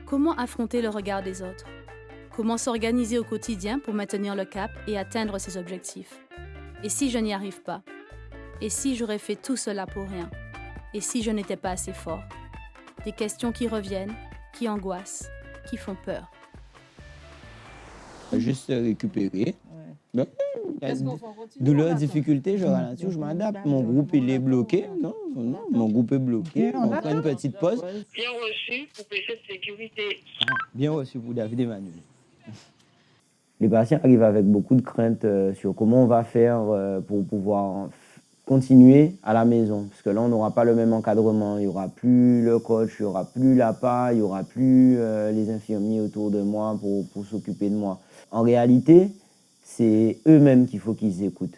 Comment affronter le regard des autres? Comment s'organiser au quotidien pour maintenir le cap et atteindre ses objectifs? Et si je n'y arrive pas? Et si j'aurais fait tout cela pour rien? Et si je n'étais pas assez fort? Des questions qui reviennent, qui angoissent, qui font peur. Juste récupérer. Non. Douleur, difficulté, je ralentis ou je m'adapte. Mon groupe, il est bloqué. Non, mon groupe est bloqué. On prend une petite pause. Bien reçu pour PC de sécurité. Bien reçu pour David Emmanuel. Les patients arrivent avec beaucoup de craintes sur comment on va faire pour pouvoir continuer à la maison. Parce que là, on n'aura pas le même encadrement. Il n'y aura plus le coach, il n'y aura plus l'APA, il n'y aura plus les infirmiers autour de moi pour s'occuper de moi. En réalité, c'est eux-mêmes qu'il faut qu'ils écoutent.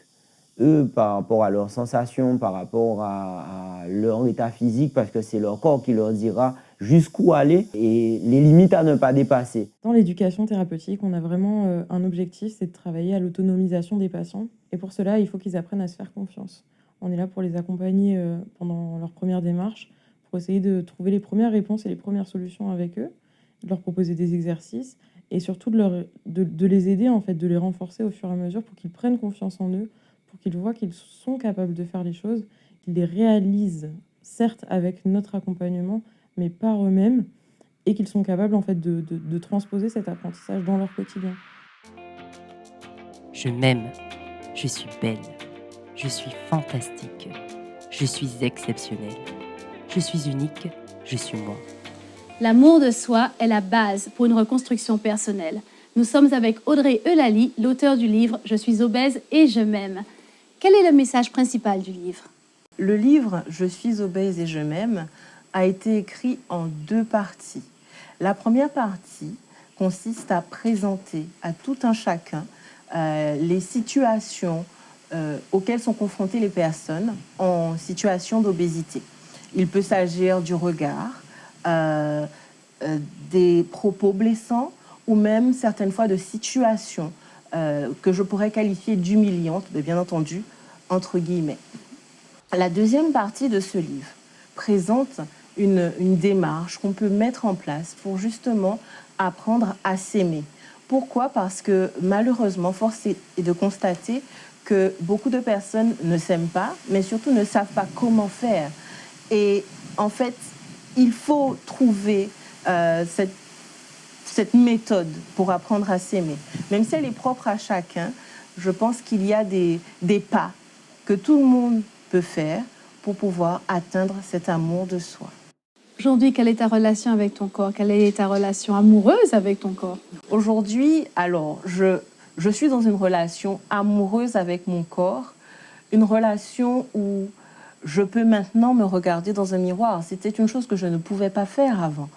Eux, par rapport à leurs sensations, par rapport à leur état physique, parce que c'est leur corps qui leur dira jusqu'où aller et les limites à ne pas dépasser. Dans l'éducation thérapeutique, on a vraiment un objectif, c'est de travailler à l'autonomisation des patients. Et pour cela, il faut qu'ils apprennent à se faire confiance. On est là pour les accompagner pendant leur première démarche, pour essayer de trouver les premières réponses et les premières solutions avec eux, de leur proposer des exercices et surtout de les aider, en fait, de les renforcer au fur et à mesure pour qu'ils prennent confiance en eux, pour qu'ils voient qu'ils sont capables de faire les choses, qu'ils les réalisent, certes avec notre accompagnement, mais par eux-mêmes, et qu'ils sont capables en fait de transposer cet apprentissage dans leur quotidien. Je m'aime, je suis belle, je suis fantastique, je suis exceptionnelle, je suis unique, je suis moi. L'amour de soi est la base pour une reconstruction personnelle. Nous sommes avec Audrey Eulalie, l'auteure du livre « Je suis obèse et je m'aime ». Quel est le message principal du livre? Le livre « Je suis obèse et je m'aime » a été écrit en 2 parties. La première partie consiste à présenter à tout un chacun les situations auxquelles sont confrontées les personnes en situation d'obésité. Il peut s'agir du regard, des propos blessants ou même certaines fois de situations que je pourrais qualifier d'humiliantes, mais bien entendu, entre guillemets. La deuxième partie de ce livre présente une démarche qu'on peut mettre en place pour justement apprendre à s'aimer. Pourquoi? Parce que malheureusement, force est de constater que beaucoup de personnes ne s'aiment pas, mais surtout ne savent pas comment faire. Et en fait, il faut trouver cette méthode pour apprendre à s'aimer. Même si elle est propre à chacun, je pense qu'il y a des pas que tout le monde peut faire pour pouvoir atteindre cet amour de soi. Aujourd'hui, quelle est ta relation avec ton corps? Quelle est ta relation amoureuse avec ton corps? Aujourd'hui, alors, je suis dans une relation amoureuse avec mon corps, une relation où je peux maintenant me regarder dans un miroir. C'était une chose que je ne pouvais pas faire avant.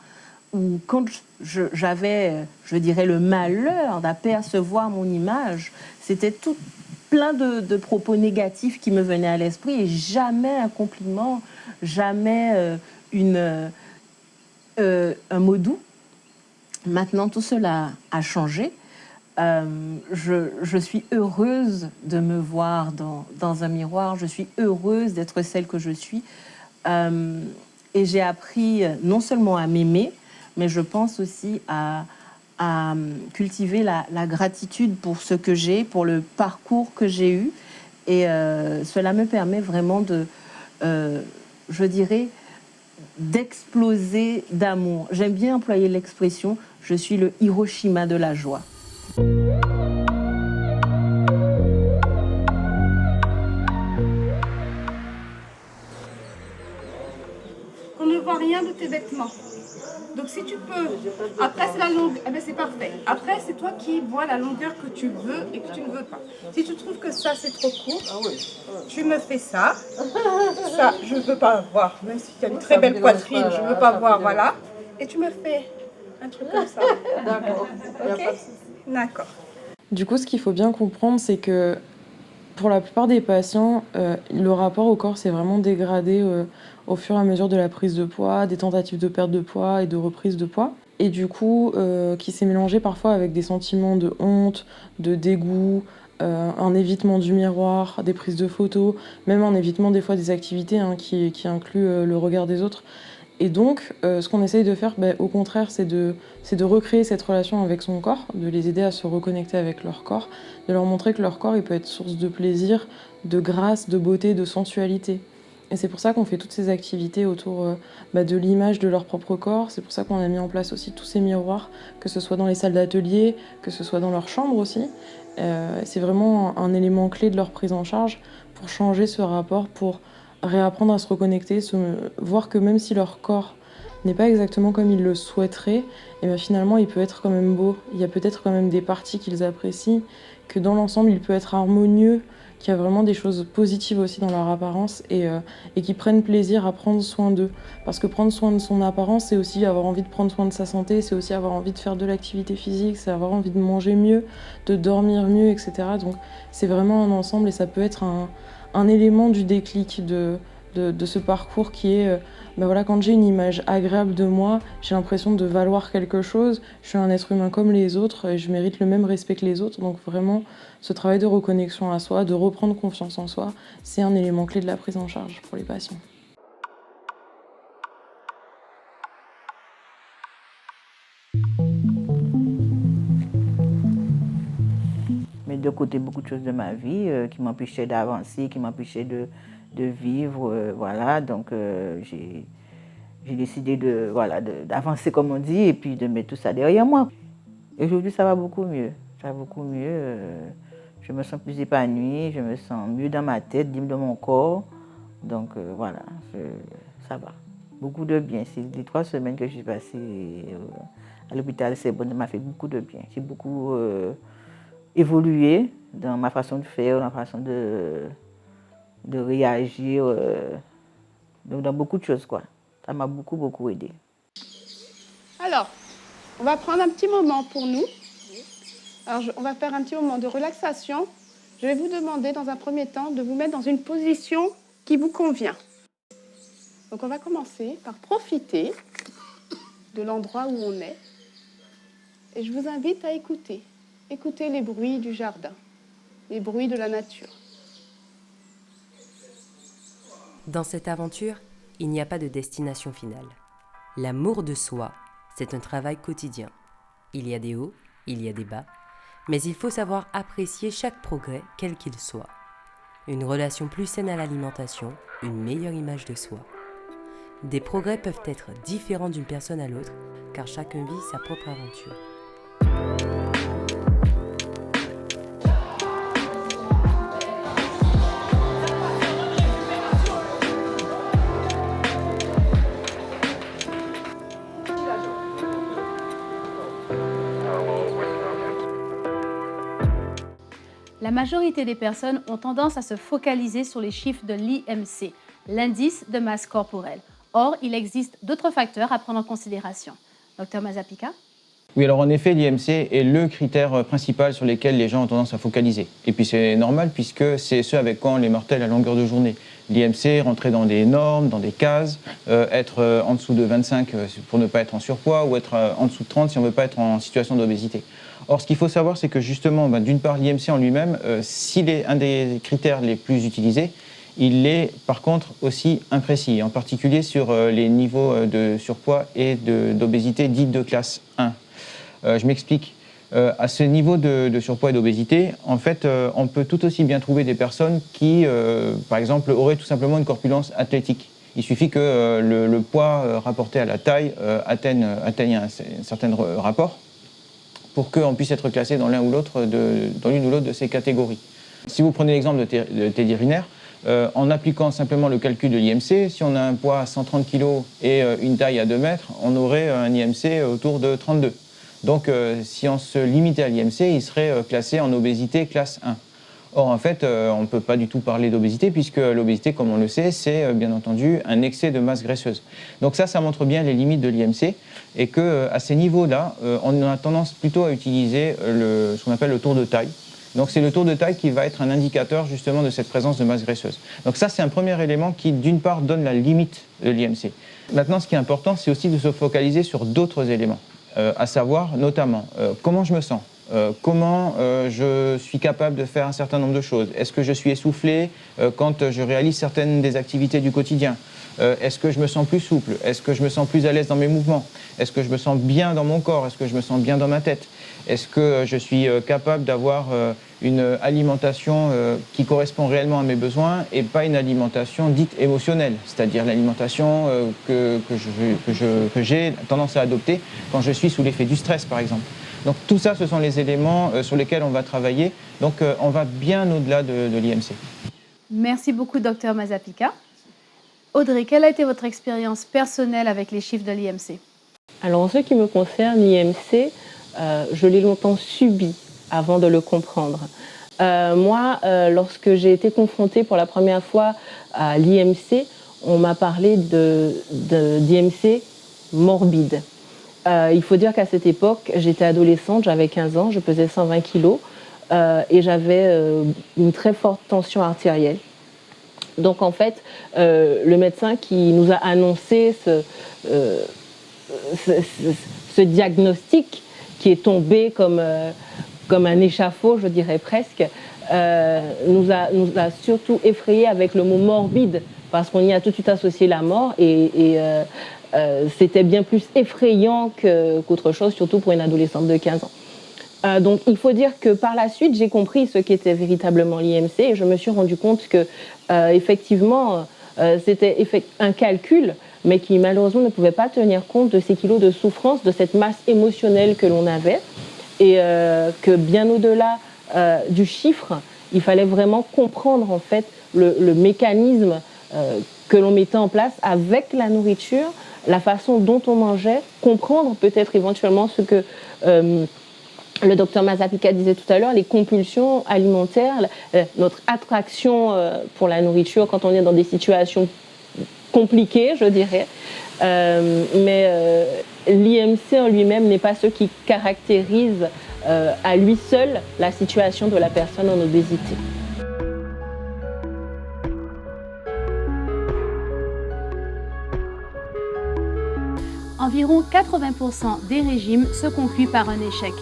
Ou quand j'avais, je dirais, le malheur d'apercevoir mon image, c'était tout plein de propos négatifs qui me venaient à l'esprit et jamais un compliment, jamais un mot doux. Maintenant, tout cela a changé. Je suis heureuse de me voir dans un miroir. Je suis heureuse d'être celle que je suis. Et j'ai appris non seulement à m'aimer, mais je pense aussi à cultiver la gratitude pour ce que j'ai, pour le parcours que j'ai eu. Et cela me permet vraiment de, je dirais, d'exploser d'amour. J'aime bien employer l'expression « je suis le Hiroshima de la joie ». On ne voit rien de tes vêtements. Donc si tu peux, après c'est la longueur, eh bien c'est parfait. Après c'est toi qui vois la longueur que tu veux et que tu ne veux pas. Si tu trouves que ça c'est trop court, tu me fais ça. Ça je ne veux pas voir, même si tu as une très belle poitrine, je ne veux pas voir, voilà. Et tu me fais un truc comme ça. D'accord. Ok ? D'accord. Du coup, ce qu'il faut bien comprendre, c'est que pour la plupart des patients, le rapport au corps s'est vraiment dégradé au fur et à mesure de la prise de poids, des tentatives de perte de poids et de reprise de poids. Et du coup, qui s'est mélangé parfois avec des sentiments de honte, de dégoût, un évitement du miroir, des prises de photos, même un évitement des fois des activités qui incluent le regard des autres. Et donc, ce qu'on essaye de faire, au contraire, c'est de recréer cette relation avec son corps, de les aider à se reconnecter avec leur corps, de leur montrer que leur corps il peut être source de plaisir, de grâce, de beauté, de sensualité. Et c'est pour ça qu'on fait toutes ces activités autour de l'image de leur propre corps. C'est pour ça qu'on a mis en place aussi tous ces miroirs, que ce soit dans les salles d'atelier, que ce soit dans leur chambre aussi. C'est vraiment un élément clé de leur prise en charge pour changer ce rapport, pour réapprendre à se reconnecter, voir que même si leur corps n'est pas exactement comme ils le souhaiteraient, et bien finalement il peut être quand même beau. Il y a peut-être quand même des parties qu'ils apprécient, que dans l'ensemble il peut être harmonieux, qu'il y a vraiment des choses positives aussi dans leur apparence et qui prennent plaisir à prendre soin d'eux. Parce que prendre soin de son apparence, c'est aussi avoir envie de prendre soin de sa santé, c'est aussi avoir envie de faire de l'activité physique, c'est avoir envie de manger mieux, de dormir mieux, etc. Donc c'est vraiment un ensemble et ça peut être un élément du déclic de ce parcours qui est quand j'ai une image agréable de moi, j'ai l'impression de valoir quelque chose, je suis un être humain comme les autres et je mérite le même respect que les autres. Donc vraiment, ce travail de reconnexion à soi, de reprendre confiance en soi, c'est un élément clé de la prise en charge pour les patients. Mais de côté, beaucoup de choses de ma vie qui m'empêchaient d'avancer, qui m'empêchaient de vivre, voilà. Donc j'ai décidé d'avancer comme on dit et puis de mettre tout ça derrière moi. Et aujourd'hui, ça va beaucoup mieux. Ça va beaucoup mieux. Je me sens plus épanouie, je me sens mieux dans ma tête, libre dans mon corps. Donc voilà, ça va. Beaucoup de bien. C'est les 3 semaines que j'ai passées à l'hôpital, ça m'a fait beaucoup de bien. J'ai beaucoup évolué dans ma façon de faire, dans ma façon de réagir, dans beaucoup de choses, quoi. Ça m'a beaucoup, beaucoup aidé. Alors, on va prendre un petit moment pour nous. Alors, on va faire un petit moment de relaxation. Je vais vous demander, dans un premier temps, de vous mettre dans une position qui vous convient. Donc, on va commencer par profiter de l'endroit où on est. Et je vous invite à écouter. Écoutez les bruits du jardin, les bruits de la nature. Dans cette aventure, il n'y a pas de destination finale. L'amour de soi, c'est un travail quotidien. Il y a des hauts, il y a des bas, mais il faut savoir apprécier chaque progrès, quel qu'il soit. Une relation plus saine à l'alimentation, une meilleure image de soi. Des progrès peuvent être différents d'une personne à l'autre, car chacun vit sa propre aventure. La majorité des personnes ont tendance à se focaliser sur les chiffres de l'IMC, l'indice de masse corporelle. Or, il existe d'autres facteurs à prendre en considération. Dr Mazapika? Oui, alors en effet, l'IMC est le critère principal sur lequel les gens ont tendance à focaliser. Et puis c'est normal puisque c'est ce avec quoi on les mortels à longueur de journée. L'IMC, rentrer dans des normes, dans des cases, être en dessous de 25 pour ne pas être en surpoids ou être en dessous de 30 si on ne veut pas être en situation d'obésité. Or, ce qu'il faut savoir, c'est que justement, d'une part, l'IMC en lui-même, s'il est un des critères les plus utilisés, il est par contre aussi imprécis, en particulier sur les niveaux de surpoids et d'obésité dite de classe 1. Je m'explique. À ce niveau de surpoids et d'obésité, en fait, on peut tout aussi bien trouver des personnes qui, par exemple, auraient tout simplement une corpulence athlétique. Il suffit que le poids rapporté à la taille atteigne un certain rapport pour qu'on puisse être classé dans l'une ou l'autre de ces catégories. Si vous prenez l'exemple de Teddy Riner, en appliquant simplement le calcul de l'IMC, si on a un poids à 130 kg et une taille à 2 mètres, on aurait un IMC autour de 32. Donc si on se limitait à l'IMC, il serait classé en obésité classe 1. Or, en fait, on ne peut pas du tout parler d'obésité, puisque l'obésité, comme on le sait, c'est bien entendu un excès de masse graisseuse. Donc ça montre bien les limites de l'IMC, et qu'à ces niveaux-là, on a tendance plutôt à utiliser ce qu'on appelle le tour de taille. Donc c'est le tour de taille qui va être un indicateur justement de cette présence de masse graisseuse. Donc ça, c'est un premier élément qui, d'une part, donne la limite de l'IMC. Maintenant, ce qui est important, c'est aussi de se focaliser sur d'autres éléments, à savoir notamment comment je me sens. Comment je suis capable de faire un certain nombre de choses. Est-ce que je suis essoufflé quand je réalise certaines des activités du quotidien? Est-ce que je me sens plus souple? Est-ce que je me sens plus à l'aise dans mes mouvements? Est-ce que je me sens bien dans mon corps? Est-ce que je me sens bien dans ma tête? Est-ce que je suis capable d'avoir une alimentation qui correspond réellement à mes besoins et pas une alimentation dite émotionnelle, c'est-à-dire l'alimentation que j'ai tendance à adopter quand je suis sous l'effet du stress, par exemple. Donc tout ça, ce sont les éléments sur lesquels on va travailler. Donc on va bien au-delà de l'IMC. Merci beaucoup, Dr Mazapika. Audrey, quelle a été votre expérience personnelle avec les chiffres de l'IMC? Alors en ce qui me concerne, l'IMC, je l'ai longtemps subi avant de le comprendre. Moi, lorsque j'ai été confrontée pour la première fois à l'IMC, on m'a parlé d'IMC morbide. Il faut dire qu'à cette époque, j'étais adolescente, j'avais 15 ans, je pesais 120 kilos et j'avais une très forte tension artérielle. Donc en fait, le médecin qui nous a annoncé ce diagnostic qui est tombé comme un échafaud, je dirais presque, nous a surtout effrayés avec le mot morbide, parce qu'on y a tout de suite associé la mort et c'était bien plus effrayant qu'autre chose, surtout pour une adolescente de 15 ans. Donc il faut dire que par la suite, j'ai compris ce qu'était véritablement l'IMC et je me suis rendu compte que effectivement, c'était un calcul, mais qui malheureusement ne pouvait pas tenir compte de ces kilos de souffrance, de cette masse émotionnelle que l'on avait et que bien au-delà du chiffre, il fallait vraiment comprendre en fait le mécanisme que l'on mettait en place avec la nourriture, la façon dont on mangeait, comprendre peut-être éventuellement ce que le docteur Mazapika disait tout à l'heure, les compulsions alimentaires, notre attraction pour la nourriture quand on est dans des situations compliquées, je dirais. Mais l'IMC en lui-même n'est pas ce qui caractérise à lui seul la situation de la personne en obésité. Environ 80% des régimes se concluent par un échec.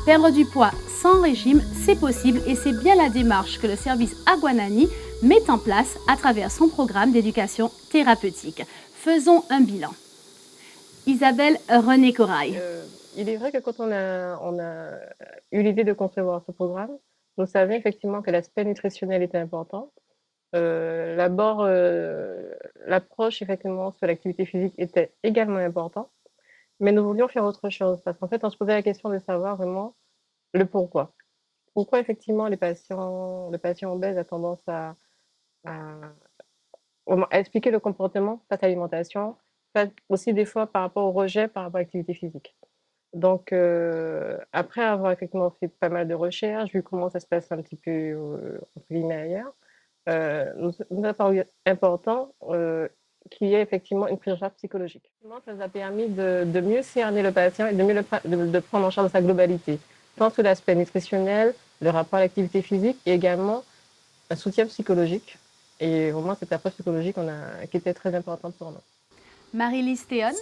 Perdre du poids sans régime, c'est possible et c'est bien la démarche que le service Agwanani met en place à travers son programme d'éducation thérapeutique. Faisons un bilan. Isabelle René Corail. Il est vrai que quand on a eu l'idée de concevoir ce programme, nous savions effectivement que l'aspect nutritionnel était important. L'abord, l'approche effectivement sur l'activité physique était également important, mais nous voulions faire autre chose parce qu'en fait, on se posait la question de savoir vraiment le pourquoi. Pourquoi effectivement les patients obèses ont tendance à expliquer le comportement face à l'alimentation, aussi des fois par rapport au rejet par rapport à l'activité physique. Donc, après avoir effectivement fait pas mal de recherches, vu comment ça se passe un petit peu entre guillemets ailleurs, nous a paru important qu'il y ait effectivement une prise en charge psychologique. Ça nous a permis de mieux cerner le patient et de prendre en charge sa globalité, tant sur l'aspect nutritionnel, le rapport à l'activité physique et également un soutien psychologique. Et vraiment, cette approche psychologique qui était très importante pour nous. Marie-Lise Théon.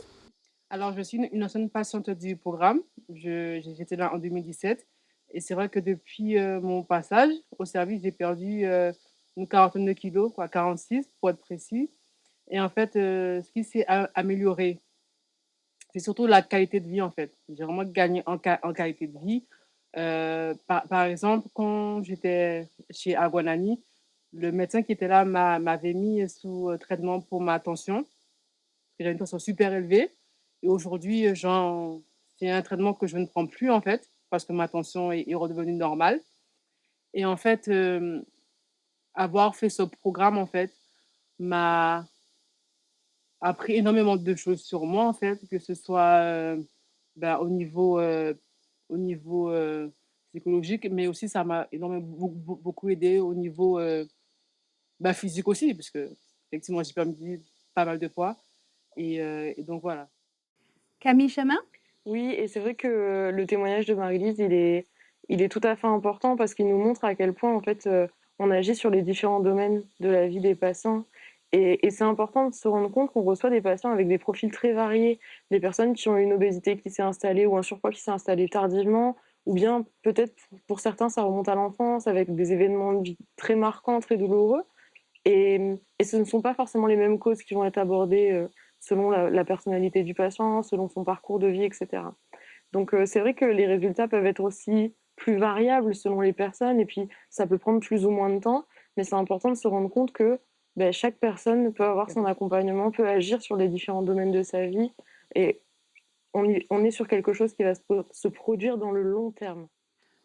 Alors, je suis une ancienne patiente du programme. J'étais là en 2017. Et c'est vrai que depuis mon passage au service, j'ai perdu une quarantaine de kilos, 46 pour être précis. Et en fait, ce qui s'est amélioré, c'est surtout la qualité de vie en fait. J'ai vraiment gagné en qualité de vie. Par exemple, quand j'étais chez Agwanani, le médecin qui était là m'avait mis sous traitement pour ma tension. J'avais une tension super élevée. Et aujourd'hui, c'est un traitement que je ne prends plus, en fait, parce que ma tension est redevenue normale. Et en fait, avoir fait ce programme, en fait, m'a appris énormément de choses sur moi, en fait, que ce soit au niveau psychologique, mais aussi ça m'a énormément beaucoup aidé au niveau physique aussi, parce que effectivement, j'ai perdu pas mal de poids. Et donc voilà. Camille Chemin? Oui, et c'est vrai que le témoignage de Marie-Lise, il est tout à fait important parce qu'il nous montre à quel point, en fait, on agit sur les différents domaines de la vie des patients. Et c'est important de se rendre compte qu'on reçoit des patients avec des profils très variés, des personnes qui ont une obésité qui s'est installée ou un surpoids qui s'est installé tardivement, ou bien peut-être pour certains ça remonte à l'enfance avec des événements de vie très marquants, très douloureux. Et ce ne sont pas forcément les mêmes causes qui vont être abordées selon la personnalité du patient, selon son parcours de vie, etc. Donc c'est vrai que les résultats peuvent être aussi plus variables selon les personnes, et puis ça peut prendre plus ou moins de temps, mais c'est important de se rendre compte que chaque personne peut avoir son accompagnement, peut agir sur les différents domaines de sa vie, et on est sur quelque chose qui va se produire dans le long terme.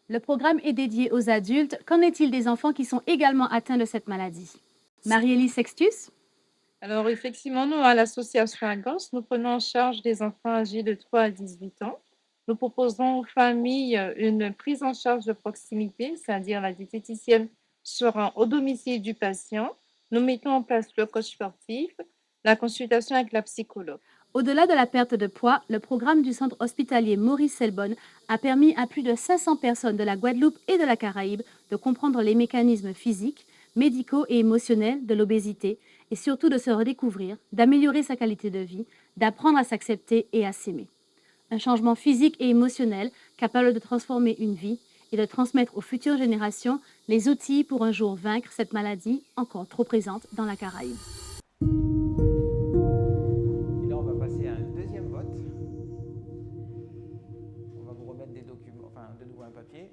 Le programme est dédié aux adultes. Qu'en est-il des enfants qui sont également atteints de cette maladie? Marie-Élise Sextus? Alors effectivement, nous, à l'association Agance, nous prenons en charge des enfants âgés de 3 à 18 ans. Nous proposons aux familles une prise en charge de proximité, c'est-à-dire la diététicienne sera au domicile du patient. Nous mettons en place le coach sportif, la consultation avec la psychologue. Au-delà de la perte de poids, le programme du centre hospitalier Maurice Selbonne a permis à plus de 500 personnes de la Guadeloupe et de la Caraïbe de comprendre les mécanismes physiques, médicaux et émotionnels de l'obésité et surtout de se redécouvrir, d'améliorer sa qualité de vie, d'apprendre à s'accepter et à s'aimer. Un changement physique et émotionnel capable de transformer une vie et de transmettre aux futures générations les outils pour un jour vaincre cette maladie encore trop présente dans la Caraïbe. Et là, on va passer à un deuxième vote. On va vous remettre des documents, enfin de nouveau un papier.